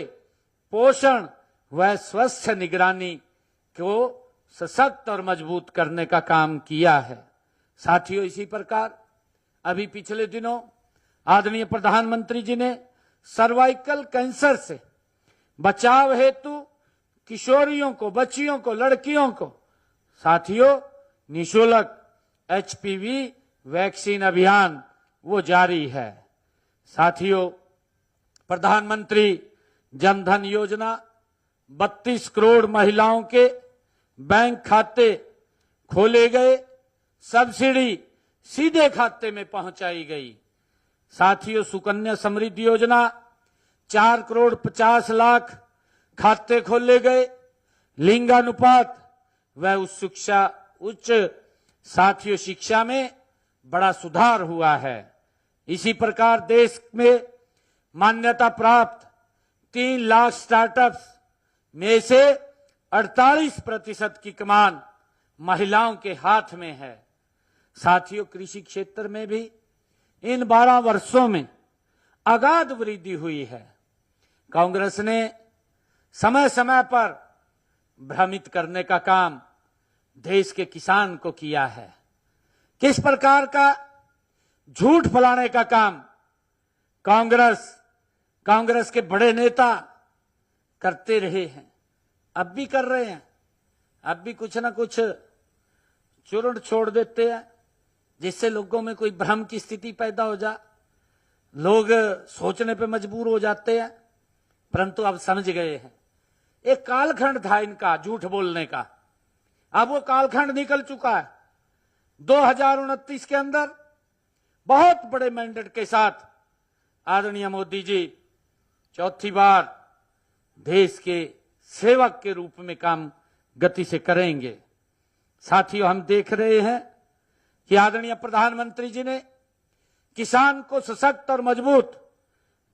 पोषण व स्वस्थ निगरानी को सशक्त और मजबूत करने का काम किया है। साथियों, इसी प्रकार अभी पिछले दिनों आदरणीय प्रधानमंत्री जी ने सर्वाइकल कैंसर से बचाव हेतु किशोरियों को, बच्चियों को, लड़कियों को साथियों निःशुल्क एचपीवी वैक्सीन अभियान वो जारी है। साथियों, प्रधानमंत्री जनधन योजना 32 करोड़ महिलाओं के बैंक खाते खोले गए, सब्सिडी सीधे खाते में पहुंचाई गई। साथियों, सुकन्या समृद्धि योजना 4 करोड़ 50 लाख खाते खोले गए, लिंगानुपात व उच्च साथियों शिक्षा में बड़ा सुधार हुआ है। इसी प्रकार देश में मान्यता प्राप्त 3 लाख स्टार्टअप्स में से 48% की कमान महिलाओं के हाथ में है। साथियों, कृषि क्षेत्र में भी इन 12 वर्षों में अगाध वृद्धि हुई है। कांग्रेस ने समय समय पर भ्रमित करने का काम देश के किसान को किया है। किस प्रकार का झूठ फैलाने का काम कांग्रेस के बड़े नेता करते रहे हैं, अब भी कर रहे हैं। अब भी कुछ ना कुछ चूर्ण छोड़ देते हैं जिससे लोगों में कोई भ्रम की स्थिति पैदा हो जा, लोग सोचने पे मजबूर हो जाते हैं। परंतु अब समझ गए हैं, एक कालखंड था इनका झूठ बोलने का, अब वो कालखंड निकल चुका है। 2029 के अंदर बहुत बड़े मैंडेट के साथ आदरणीय मोदी जी चौथी बार देश के सेवक के रूप में काम गति से करेंगे। साथियों, हम देख रहे हैं कि आदरणीय प्रधानमंत्री जी ने किसान को सशक्त और मजबूत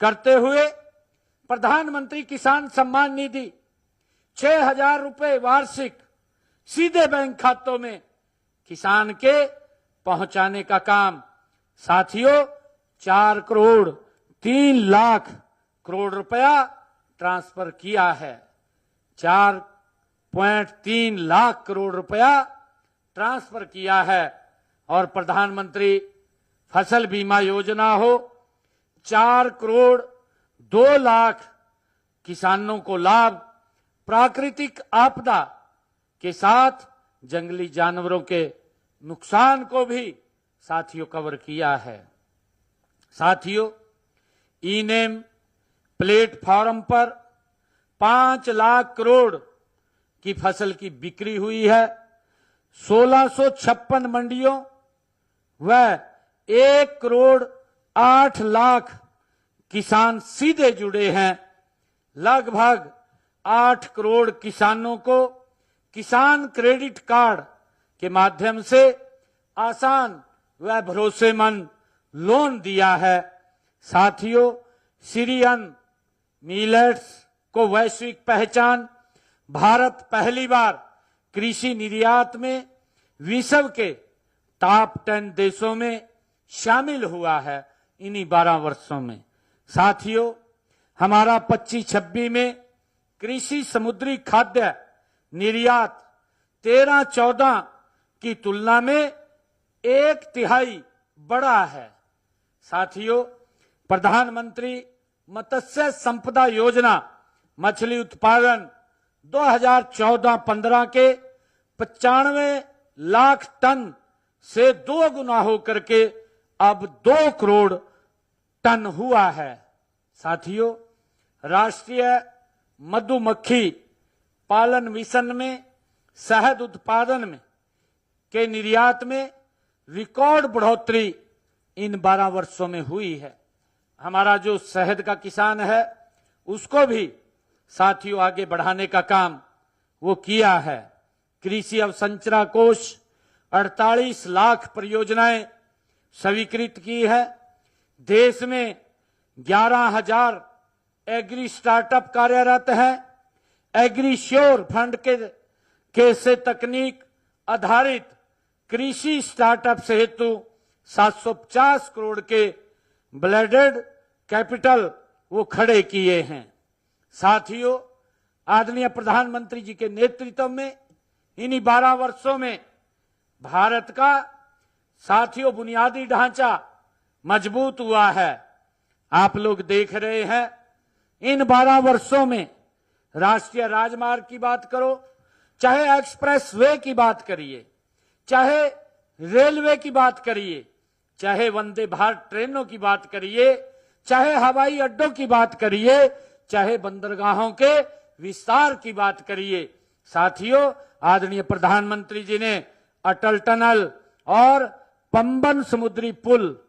करते हुए प्रधानमंत्री किसान सम्मान निधि 6,000 रुपए वार्षिक सीधे बैंक खातों में किसान के पहुंचाने का काम साथियों 4 करोड़ 3 लाख करोड़ रुपया ट्रांसफर किया है। 4.3 लाख करोड़ रुपया ट्रांसफर किया है। और प्रधानमंत्री फसल बीमा योजना हो, 4 करोड़ 2 लाख किसानों को लाभ, प्राकृतिक आपदा के साथ जंगली जानवरों के नुकसान को भी साथियों कवर किया है। साथियों, ई नेम प्लेटफॉर्म पर 5 लाख करोड़ की फसल की बिक्री हुई है। 1656 मंडियों व 1 करोड़ 8 लाख किसान सीधे जुड़े हैं। लगभग 8 करोड़ किसानों को किसान क्रेडिट कार्ड के माध्यम से आसान व भरोसेमंद लोन दिया है। साथियों, सीरियन मिलेट्स को वैश्विक पहचान, भारत पहली बार कृषि निर्यात में विश्व के टॉप 10 देशों में शामिल हुआ है इन्हीं 12 वर्षों में। साथियों, हमारा 25-26 में कृषि समुद्री खाद्य निर्यात 13-14 की तुलना में 1/3 बढ़ा है। साथियों, प्रधानमंत्री मत्स्य संपदा योजना मछली उत्पादन 2014-15 के 95 लाख टन से 2 गुना होकर के अब 2 करोड़ टन हुआ है। साथियों, राष्ट्रीय मधुमक्खी पालन मिशन में शहद उत्पादन में के निर्यात में रिकॉर्ड बढ़ोतरी इन 12 वर्षों में हुई है। हमारा जो शहद का किसान है उसको भी साथियों आगे बढ़ाने का काम वो किया है। कृषि अवसंरचना कोष 48 लाख परियोजनाएं स्वीकृत की है। देश में 11,000 एग्री स्टार्टअप कार्यरत है। एग्री श्योर फंड के से तकनीक आधारित कृषि स्टार्टअप से हेतु 750 करोड़ के ब्लेडेड कैपिटल वो खड़े किए हैं। साथियों, आदरणीय प्रधानमंत्री जी के नेतृत्व में इन्हीं 12 वर्षों में भारत का साथियों बुनियादी ढांचा मजबूत हुआ है। आप लोग देख रहे हैं, इन 12 वर्षों में राष्ट्रीय राजमार्ग की बात करो, चाहे एक्सप्रेस वे की बात करिए, चाहे रेलवे की बात करिए, चाहे वंदे भारत ट्रेनों की बात करिए, चाहे हवाई अड्डों की बात करिए, चाहे बंदरगाहों के विस्तार की बात करिए। साथियों, आदरणीय प्रधानमंत्री जी ने अटल टनल और पंबन समुद्री पुल,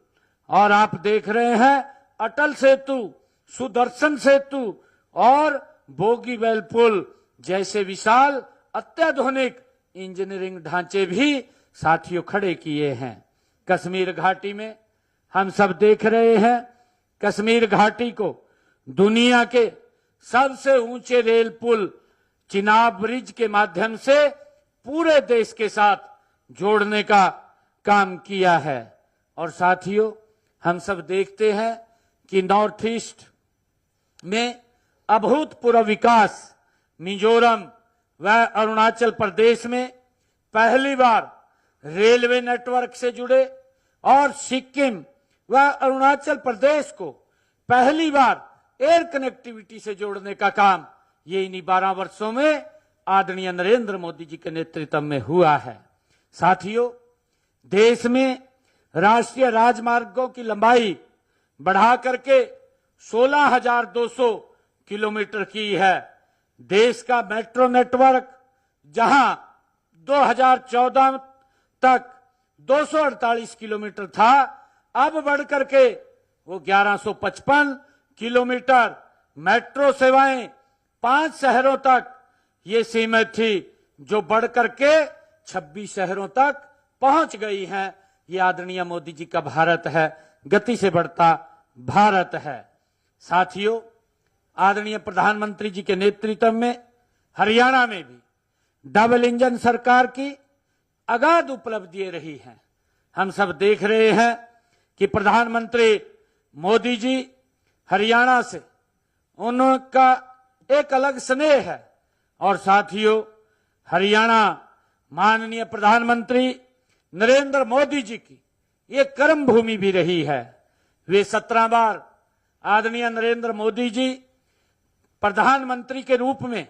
और आप देख रहे हैं अटल सेतु, सुदर्शन सेतु और बोगीबील पुल जैसे विशाल अत्याधुनिक इंजीनियरिंग ढांचे भी साथियों खड़े किए हैं। कश्मीर घाटी में हम सब देख रहे हैं, कश्मीर घाटी को दुनिया के सबसे ऊंचे रेल पुल चिनाब ब्रिज के माध्यम से पूरे देश के साथ जोड़ने का काम किया है। और साथियों, हम सब देखते हैं कि नॉर्थ ईस्ट में अभूतपूर्व विकास मिजोरम व अरुणाचल प्रदेश में पहली बार रेलवे नेटवर्क से जुड़े और सिक्किम व अरुणाचल प्रदेश को पहली बार एयर कनेक्टिविटी से जोड़ने का काम ये इन्हीं 12 वर्षों में आदरणीय नरेंद्र मोदी जी के नेतृत्व में हुआ है। साथियों, देश में राष्ट्रीय राजमार्गों की लंबाई बढ़ा करके 16,200 किलोमीटर की है। देश का मेट्रो नेटवर्क जहां 2014 तक 248 किलोमीटर था, अब बढ़कर के वो 1155 किलोमीटर। मेट्रो सेवाएं 5 शहरों तक ये सीमित थी, जो बढ़कर के 26 शहरों तक पहुंच गई हैं। ये आदरणीय मोदी जी का भारत है, गति से बढ़ता भारत है। साथियों, आदरणीय प्रधानमंत्री जी के नेतृत्व में हरियाणा में भी डबल इंजन सरकार की अगाध उपलब्धि रही है। हम सब देख रहे हैं कि प्रधानमंत्री मोदी जी हरियाणा से उनका एक अलग स्नेह है। और साथियों, हरियाणा माननीय प्रधानमंत्री नरेंद्र मोदी जी की ये कर्म भूमि भी रही है। वे 17 बार आदरणीय नरेंद्र मोदी जी प्रधानमंत्री के रूप में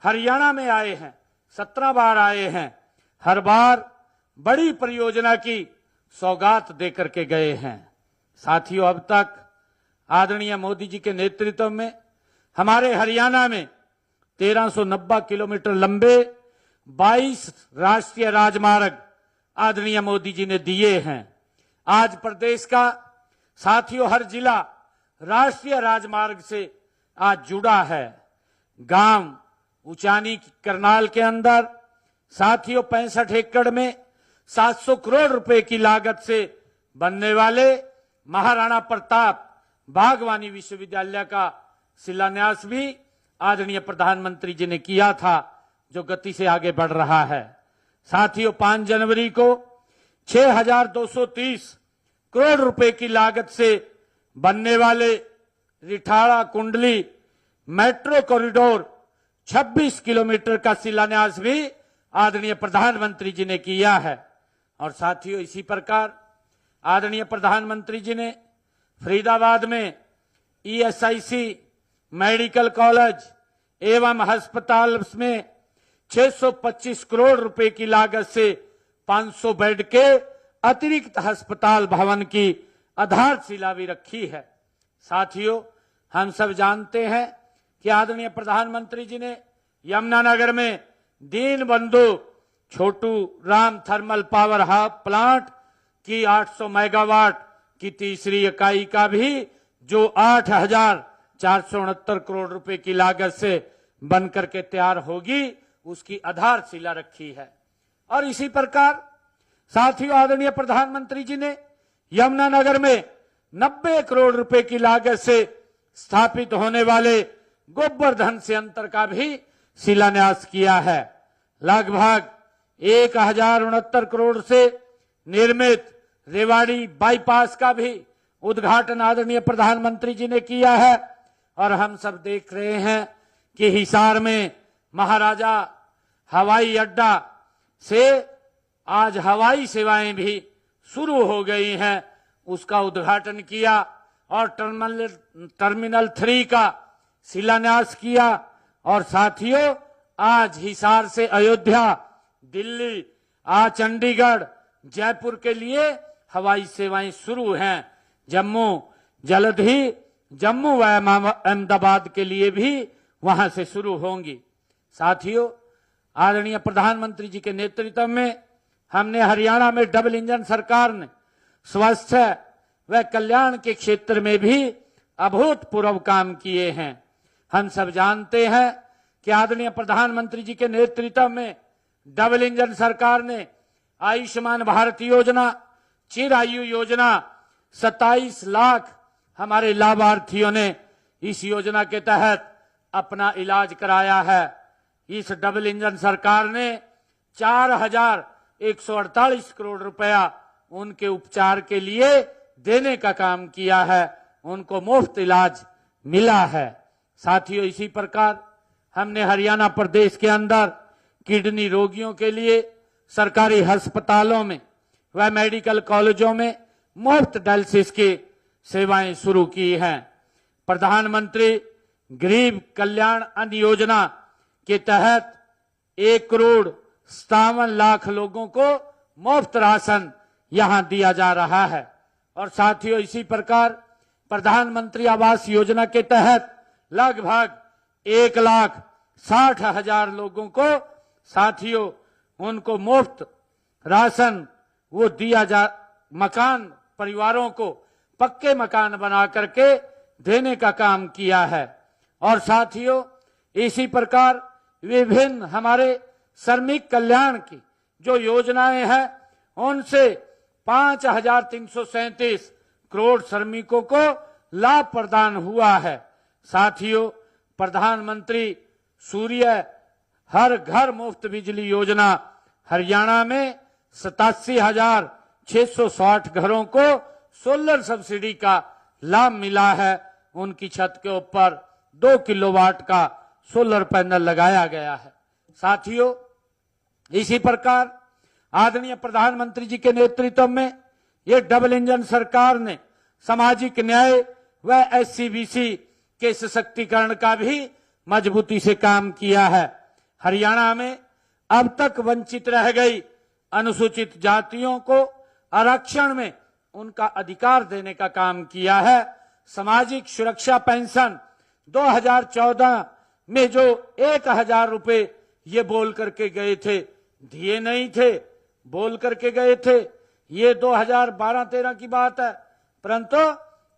हरियाणा में आए हैं, 17 बार आए हैं। हर बार बड़ी परियोजना की सौगात देकर के गए हैं। साथियों, अब तक आदरणीय मोदी जी के नेतृत्व में हमारे हरियाणा में 1390 किलोमीटर लंबे 22 राष्ट्रीय राजमार्ग आदरणीय मोदी जी ने दिए हैं। आज प्रदेश का साथियों हर जिला राष्ट्रीय राजमार्ग से आज जुड़ा है। गांव उचानी करनाल के अंदर साथियों 65 एकड़ में 700 करोड़ रुपए की लागत से बनने वाले महाराणा प्रताप बागवानी विश्वविद्यालय का शिलान्यास भी आदरणीय प्रधानमंत्री जी ने किया था, जो गति से आगे बढ़ रहा है। साथियों, 5 जनवरी को 6,230 करोड़ रुपए की लागत से बनने वाले रिठाड़ा कुंडली मेट्रो कॉरिडोर 26 किलोमीटर का शिलान्यास भी आदरणीय प्रधानमंत्री जी ने किया है। और साथियों, इसी प्रकार आदरणीय प्रधानमंत्री जी ने फरीदाबाद में ईएसआईसी मेडिकल कॉलेज एवं अस्पताल में 625 करोड़ रुपए की लागत से 500 बेड के अतिरिक्त अस्पताल भवन की आधारशिला भी रखी है। साथियों, हम सब जानते हैं कि आदरणीय प्रधानमंत्री जी ने यमुनानगर में Deenbandhu Chhotu Ram thermal power plant की 800 मेगावाट की तीसरी इकाई का भी, जो 8,469 करोड़ रुपए की लागत से बनकर के तैयार होगी, उसकी आधारशिला रखी है। और इसी प्रकार साथियों, आदरणीय प्रधानमंत्री जी ने यमुनानगर में 90 करोड़ रुपए की लागत से स्थापित होने वाले गोवर्धन संयंत्र का भी शिलान्यास किया है। लगभग 1069 करोड़ से निर्मित रेवाड़ी बाईपास का भी उद्घाटन आदरणीय प्रधानमंत्री जी ने किया है। और हम सब देख रहे हैं कि हिसार में महाराजा हवाई अड्डा से आज हवाई सेवाएं भी शुरू हो गई हैं, उसका उद्घाटन किया और टर्मिनल 3 का शिलान्यास किया। और साथियों, आज हिसार से अयोध्या, दिल्ली, चंडीगढ़, जयपुर के लिए हवाई सेवाएं शुरू हैं। जल्द ही जम्मू व अहमदाबाद के लिए भी वहां से शुरू होंगी। साथियों, आदरणीय प्रधानमंत्री जी के नेतृत्व में हमने हरियाणा में डबल इंजन सरकार ने स्वास्थ्य व कल्याण के क्षेत्र में भी अभूतपूर्व काम किए हैं। हम सब जानते हैं कि आदरणीय प्रधानमंत्री जी के नेतृत्व में डबल इंजन सरकार ने आयुष्मान भारत योजना, चिरायु योजना, 27 लाख हमारे लाभार्थियों ने इस योजना के तहत अपना इलाज कराया है। इस डबल इंजन सरकार ने 4148 करोड़ रुपया उनके उपचार के लिए देने का काम किया है, उनको मुफ्त इलाज मिला है। साथियों, इसी प्रकार हमने हरियाणा प्रदेश के अंदर किडनी रोगियों के लिए सरकारी अस्पतालों में व मेडिकल कॉलेजों में मुफ्त डायलिसिस की सेवाएं शुरू की हैं। प्रधानमंत्री गरीब कल्याण अन्न योजना के तहत 1,57,00,000 लोगों को मुफ्त राशन यहां दिया जा रहा है। और साथियों, इसी प्रकार प्रधानमंत्री आवास योजना के तहत लगभग 1,60,000 लोगों को साथियों उनको मुफ्त राशन वो दिया जा, मकान परिवारों को पक्के मकान बना करके देने का काम किया है। और साथियों, इसी प्रकार विभिन्न हमारे श्रमिक कल्याण की जो योजनाएं हैं उनसे 5,337 करोड़ श्रमिकों को लाभ प्रदान हुआ है। साथियों, प्रधानमंत्री सूर्य हर घर मुफ्त बिजली योजना हरियाणा में 87,660 घरों को सोलर सब्सिडी का लाभ मिला है। उनकी छत के ऊपर 2 किलोवाट का सोलर पैनल लगाया गया है। साथियों, इसी प्रकार आदरणीय प्रधानमंत्री जी के नेतृत्व में ये डबल इंजन सरकार ने सामाजिक न्याय व एससी/बीसी के सशक्तिकरण का भी मजबूती से काम किया है। हरियाणा में अब तक वंचित रह गई अनुसूचित जातियों को आरक्षण में उनका अधिकार देने का काम किया है। सामाजिक सुरक्षा पेंशन 2014 में जो 1,000 रुपए ये बोल करके गए थे, दिए नहीं थे, बोल करके गए थे। ये 2012-13 की बात है, परंतु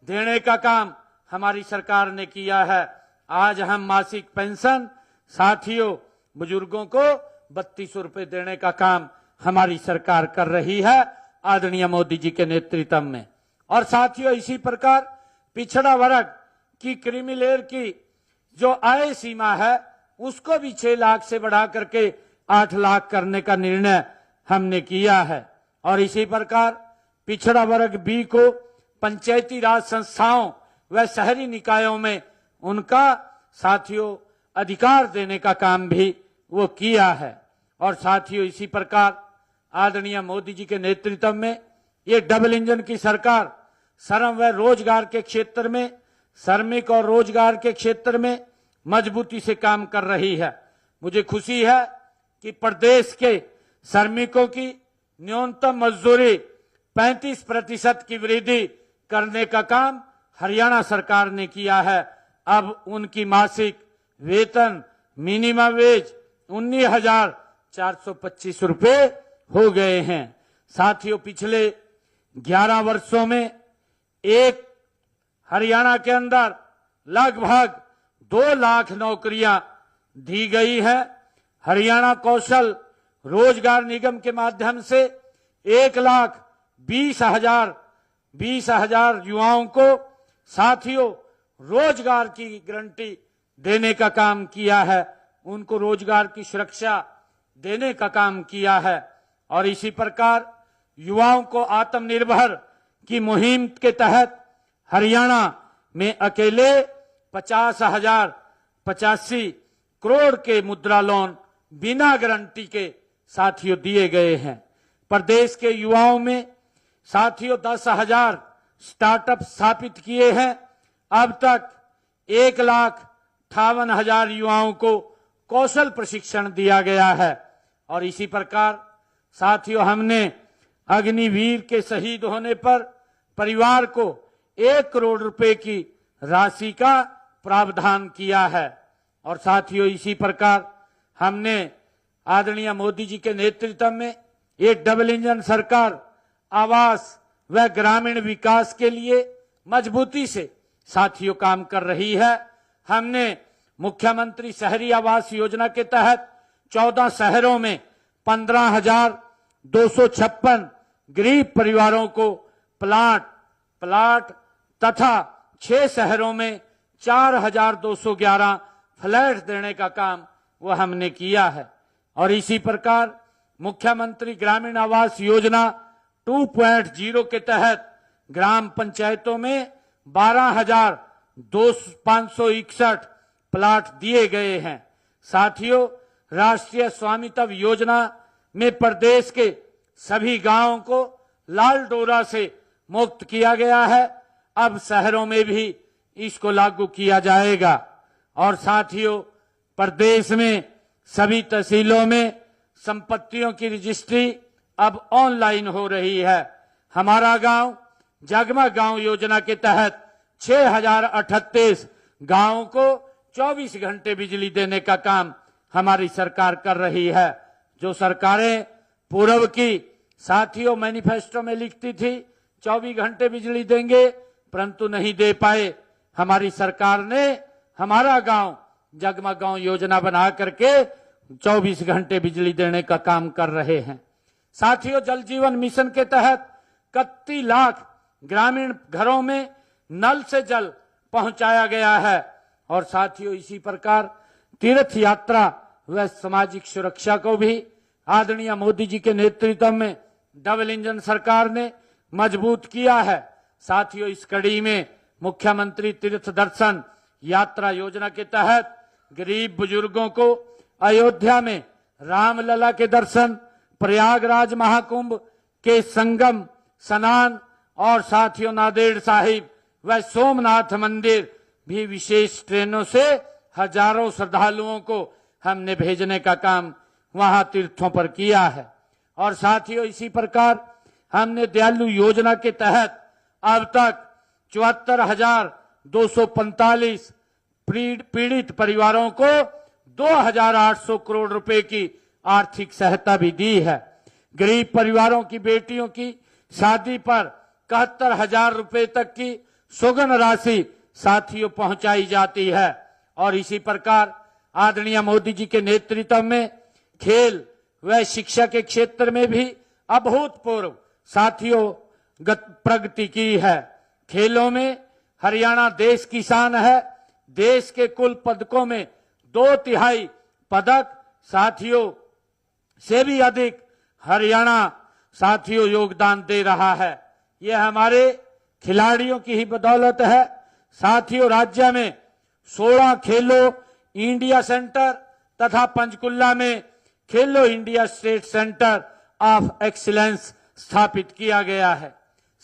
देने का काम हमारी सरकार ने किया है। आज हम मासिक पेंशन साथियों बुजुर्गों को 3200 रुपए देने का काम हमारी सरकार कर रही है आदरणीय मोदी जी के नेतृत्व में। और साथियों, इसी प्रकार पिछड़ा वर्ग की क्रीमी लेयर की जो आय सीमा है उसको भी 6 लाख से बढ़ा करके 8 लाख करने का निर्णय हमने किया है। और इसी प्रकार पिछड़ा वर्ग बी को पंचायती राज संस्थाओं व शहरी निकायों में उनका साथियों अधिकार देने का काम भी वो किया है। और साथियों, इसी प्रकार आदरणीय मोदी जी के नेतृत्व में ये डबल इंजन की सरकार श्रम व रोजगार के क्षेत्र में, श्रमिक और रोजगार के क्षेत्र में मजबूती से काम कर रही है। मुझे खुशी है कि प्रदेश के श्रमिकों की न्यूनतम मजदूरी 35% की वृद्धि करने का काम हरियाणा सरकार ने किया है। अब उनकी मासिक वेतन मिनिमम वेज 19,425 रुपए हो गए हैं। साथियों, पिछले 11 वर्षों में एक हरियाणा के अंदर लगभग 2 लाख नौकरियां दी गई है। हरियाणा कौशल रोजगार निगम के माध्यम से 1,20,000 युवाओं को साथियों रोजगार की गारंटी देने का काम किया है, उनको रोजगार की सुरक्षा देने का काम किया है। और इसी प्रकार युवाओं को आत्मनिर्भर की मुहिम के तहत हरियाणा में अकेले 85 करोड़ के मुद्रा लोन बिना गारंटी के साथियों दिए गए हैं। प्रदेश के युवाओं में साथियों 10,000 स्टार्टअप स्थापित किए हैं। अब तक 1,58,000 युवाओं को कौशल प्रशिक्षण दिया गया है। और इसी प्रकार साथियों हमने अग्निवीर के शहीद होने पर परिवार को 1 करोड़ रुपए की राशि का प्रावधान किया है। और साथियों इसी प्रकार हमने आदरणीय मोदी जी के नेतृत्व में एक डबल इंजन सरकार आवास व ग्रामीण विकास के लिए मजबूती से साथियों काम कर रही है। हमने मुख्यमंत्री शहरी आवास योजना के तहत 14 शहरों में 15,256 गरीब परिवारों को प्लाट तथा 6 शहरों में 4,211 फ्लैट देने का काम वो हमने किया है। और इसी प्रकार मुख्यमंत्री ग्रामीण आवास योजना 2.0 के तहत ग्राम पंचायतों में 12,561 प्लाट दिए गए हैं। साथियों राष्ट्रीय स्वामित्व योजना में प्रदेश के सभी गांवों को लाल डोरा से मुक्त किया गया है। अब शहरों में भी इसको लागू किया जाएगा। और साथियों प्रदेश में सभी तहसीलों में संपत्तियों की रजिस्ट्री अब ऑनलाइन हो रही है। हमारा गांव जगमग गांव योजना के तहत 6,038 गांवों को 24 घंटे बिजली देने का काम हमारी सरकार कर रही है। जो सरकारें पूर्व की साथियों मैनिफेस्टो में लिखती थी 24 घंटे बिजली देंगे परंतु नहीं दे पाए, हमारी सरकार ने हमारा गांव जगमग गांव योजना बना करके 24 घंटे बिजली देने का काम कर रहे हैं। साथियों जल जीवन मिशन के तहत 31 लाख ग्रामीण घरों में नल से जल पहुंचाया गया है। और साथियों इसी प्रकार तीर्थ यात्रा व सामाजिक सुरक्षा को भी आदरणीय मोदी जी के नेतृत्व में डबल इंजन सरकार ने मजबूत किया है। साथियों इस कड़ी में मुख्यमंत्री तीर्थ दर्शन यात्रा योजना के तहत गरीब बुजुर्गों को अयोध्या में रामलला के दर्शन, प्रयागराज महाकुंभ के संगम स्नान और साथियों नांदेड़ साहिब व सोमनाथ मंदिर भी विशेष ट्रेनों से हजारों श्रद्धालुओं को हमने भेजने का काम वहां तीर्थों पर किया है। और साथियों इसी प्रकार हमने दयालु योजना के तहत अब तक 74,245 पीड़ित परिवारों को 2,800 करोड़ रुपए की आर्थिक सहायता भी दी है। गरीब परिवारों की बेटियों की शादी पर 71,000 रुपए तक की सुगन राशि साथियों पहुंचाई जाती है। और इसी प्रकार आदरणीय मोदी जी के नेतृत्व में खेल व शिक्षा के क्षेत्र में भी अभूतपूर्व साथियों प्रगति की है। खेलों में हरियाणा देश की शान है। देश के कुल पदकों में 2/3 पदक साथियों से भी अधिक हरियाणा साथियों योगदान दे रहा है। यह हमारे खिलाड़ियों की ही बदौलत है। साथियों राज्य में 16 खेलो इंडिया सेंटर तथा पंचकुला में खेलो India state centre of excellence स्थापित किया गया है।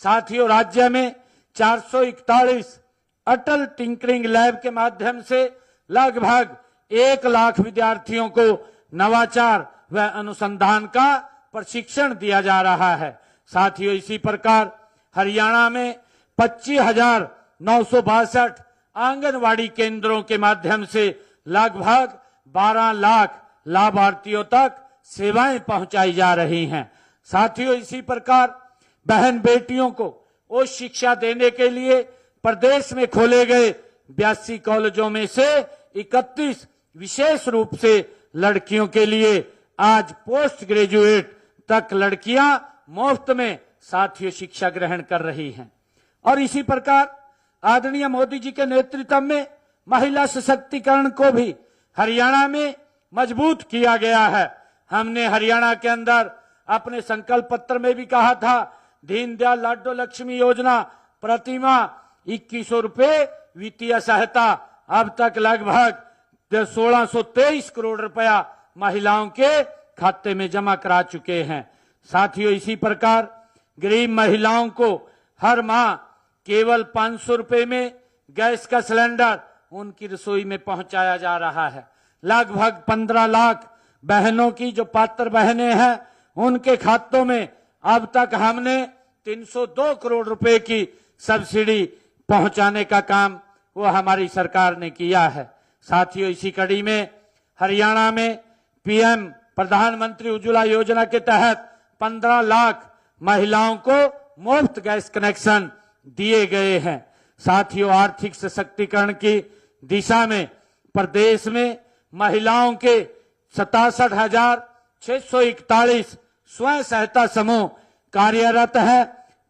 साथियों राज्य में 441 अटल टिंकरिंग लैब के माध्यम से लगभग 1 लाख विद्यार्थियों को नवाचार व अनुसंधान का प्रशिक्षण दिया जा रहा है। साथियों इसी प्रकार हरियाणा में 25,962 आंगनवाड़ी केंद्रों के माध्यम से लगभग 12 लाख लाभार्थियों तक सेवाएं पहुंचाई जा रही हैं। साथियों इसी प्रकार बहन बेटियों को उच्च शिक्षा देने के लिए प्रदेश में खोले गए 82 कॉलेजों में से 31 विशेष रूप से लड़कियों के लिए आज पोस्ट ग्रेजुएट तक लड़कियां मुफ्त में साथियों शिक्षा ग्रहण कर रही हैं। और इसी प्रकार आदरणीय मोदी जी के नेतृत्व में महिला सशक्तिकरण को भी हरियाणा में मजबूत किया गया है। हमने हरियाणा के अंदर अपने संकल्प पत्र में भी कहा था, दीनदयाल लाडो लक्ष्मी योजना प्रतिमाह 2100 रुपए वित्तीय सहायता, अब तक लगभग 1623 करोड़ रुपया महिलाओं के खाते में जमा करा चुके हैं। साथियों, इसी प्रकार गरीब महिलाओं को हर माह केवल 500 रुपए में गैस का सिलेंडर उनकी रसोई में पहुंचाया जा रहा है। लगभग 15 लाख बहनों की जो पात्र बहनें हैं उनके खातों में अब तक हमने 302 करोड़ रुपए की सब्सिडी पहुंचाने का काम वो हमारी सरकार ने किया है। साथियों, इसी कड़ी में हरियाणा में पीएम प्रधानमंत्री उज्ज्वला योजना के तहत 15 लाख महिलाओं को मुफ्त गैस कनेक्शन दिए गए हैं। साथियों, आर्थिक सशक्तिकरण की दिशा में प्रदेश में महिलाओं के 67,641 स्वयं सहायता समूह कार्यरत है।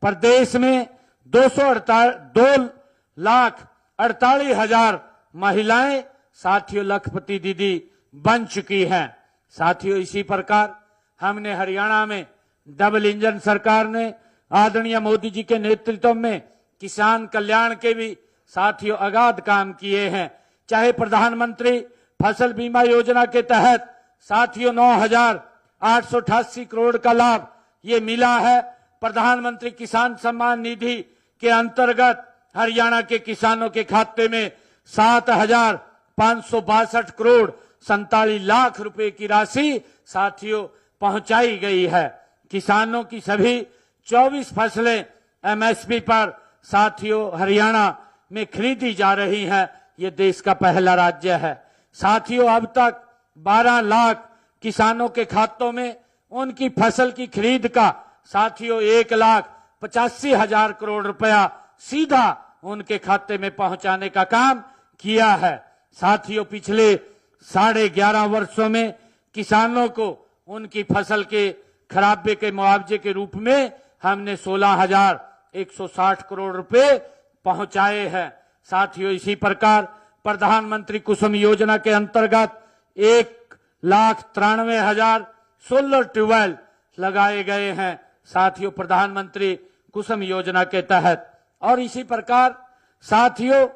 प्रदेश में 2,48,000 महिलाएं साथियों लखपति दीदी बन चुकी हैं। साथियों, इसी प्रकार हमने हरियाणा में डबल इंजन सरकार ने आदरणीय मोदी जी के नेतृत्व में किसान कल्याण के भी साथियों अगाध काम किए हैं। चाहे प्रधानमंत्री फसल बीमा योजना के तहत साथियों 9,888 करोड़ का लाभ ये मिला है। प्रधानमंत्री किसान सम्मान निधि के अंतर्गत हरियाणा के किसानों के खाते में 7,562 करोड़ 47 लाख रुपए की राशि साथियों पहुंचाई गई है। किसानों की सभी 24 फसलें एमएसपी पर साथियों हरियाणा में खरीदी जा रही हैं। ये देश का पहला राज्य है। साथियों, अब तक 12 लाख किसानों के खातों में उनकी फसल की खरीद का साथियों 1,85,000 करोड़ रुपया सीधा उनके खाते में पहुंचाने का काम किया है। साथियों, पिछले 11.5 वर्षों में किसानों को उनकी फसल के खराबे के मुआवजे के रूप में हमने 16,160 करोड़ रुपए पहुंचाए हैं। साथियों, इसी प्रकार प्रधानमंत्री कुसुम योजना के अंतर्गत 1,93,000 सोलर ट्यूबवेल लगाए गए हैं साथियों प्रधानमंत्री कुसुम योजना के तहत। और इसी प्रकार साथियों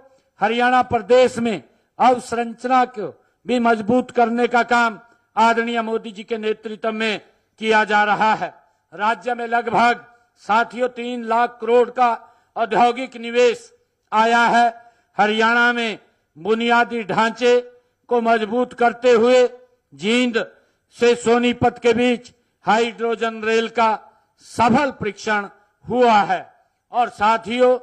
हरियाणा प्रदेश में अवसंरचना को भी मजबूत करने का काम आदरणीय मोदी जी के नेतृत्व में किया जा रहा है। राज्य में लगभग साथियों 3 लाख करोड़ का औद्योगिक निवेश आया है। हरियाणा में बुनियादी ढांचे को मजबूत करते हुए जींद से सोनीपत के बीच हाइड्रोजन रेल का सफल परीक्षण हुआ है। और साथियों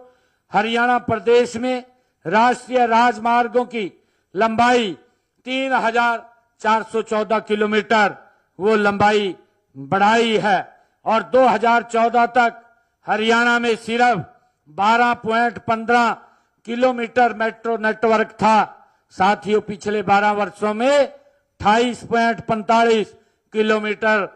हरियाणा प्रदेश में राष्ट्रीय राजमार्गों की लंबाई 3,414 किलोमीटर वो लंबाई बढ़ाई है। और 2014 तक हरियाणा में सिर्फ 12.15 किलोमीटर मेट्रो नेटवर्क था। साथियों पिछले 12 वर्षों में 28.45 किलोमीटर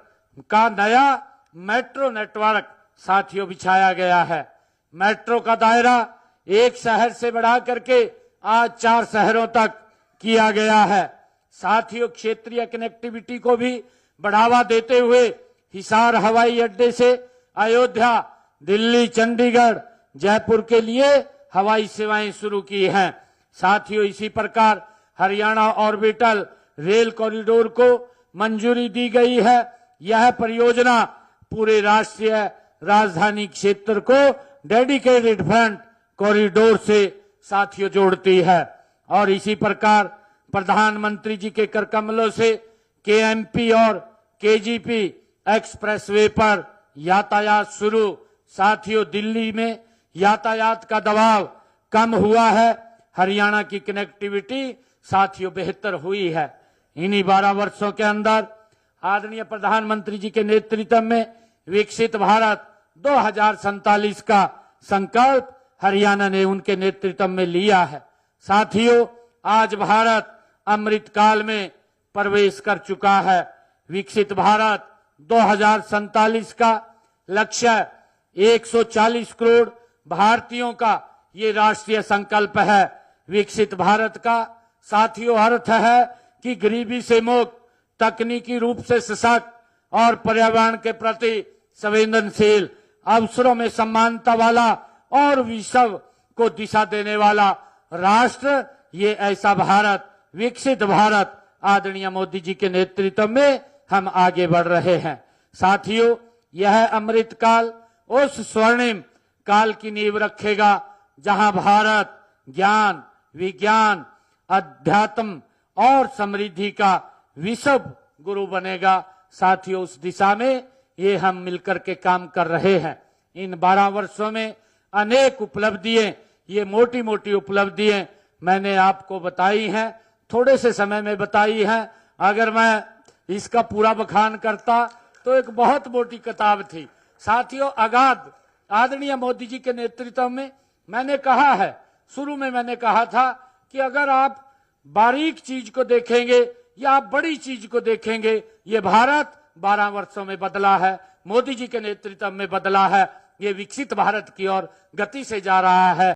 का नया मेट्रो नेटवर्क साथियों बिछाया गया है। मेट्रो का दायरा एक शहर से बढ़ा करके आज 4 शहरों तक किया गया है। साथियों क्षेत्रीय कनेक्टिविटी को भी बढ़ावा देते हुए हिसार हवाई अड्डे से अयोध्या, दिल्ली, चंडीगढ़, जयपुर के लिए हवाई सेवाएं शुरू की हैं। साथियों इसी प्रकार हरियाणा ऑर्बिटल रेल कॉरिडोर को मंजूरी दी गई है। यह परियोजना पूरे राष्ट्रीय राजधानी क्षेत्र को डेडिकेटेड फ्रंट कॉरिडोर से साथियों जोड़ती है। और इसी प्रकार प्रधानमंत्री जी के कर कमलों से केएमपी और केजीपी एक्सप्रेसवे पर यातायात शुरू। साथियों दिल्ली में यातायात का दबाव कम हुआ है। हरियाणा की कनेक्टिविटी साथियों बेहतर हुई है। इन्हीं 12 वर्षों के अंदर आदरणीय प्रधानमंत्री जी के नेतृत्व में विकसित भारत 2047 का संकल्प हरियाणा ने उनके नेतृत्व में लिया है। साथियों आज भारत अमृत काल में प्रवेश कर चुका है। विकसित भारत 2047 का लक्ष्य 140 करोड़ भारतीयों का ये राष्ट्रीय संकल्प है। विकसित भारत का साथियों अर्थ है कि गरीबी से मुक्त, तकनीकी रूप से सशक्त और पर्यावरण के प्रति संवेदनशील, अवसरों में समानता वाला और विश्व को दिशा देने वाला राष्ट्र, ये ऐसा भारत, विकसित भारत आदरणीय मोदी जी के नेतृत्व में हम आगे बढ़ रहे हैं। साथियों, यह अमृत काल उस स्वर्णिम काल की नींव रखेगा जहां भारत ज्ञान, विज्ञान, अध्यात्म और समृद्धि का विश्व गुरु बनेगा। साथियों, उस दिशा में ये हम मिलकर के काम कर रहे हैं। इन 12 वर्षों में अनेक उपलब्धियां, ये मोटी मोटी उपलब्धियां मैंने आपको बताई हैं, थोड़े से समय में बताई हैं। अगर मैं इसका पूरा बखान करता तो एक बहुत मोटी किताब थी। साथियों, अगाध आदरणीय मोदी जी के नेतृत्व में मैंने कहा है, शुरू में मैंने कहा था कि अगर आप बारीक चीज को देखेंगे या आप बड़ी चीज को देखेंगे, ये भारत 12 वर्षों में बदला है, मोदी जी के नेतृत्व में बदला है। ये विकसित भारत की ओर गति से जा रहा है।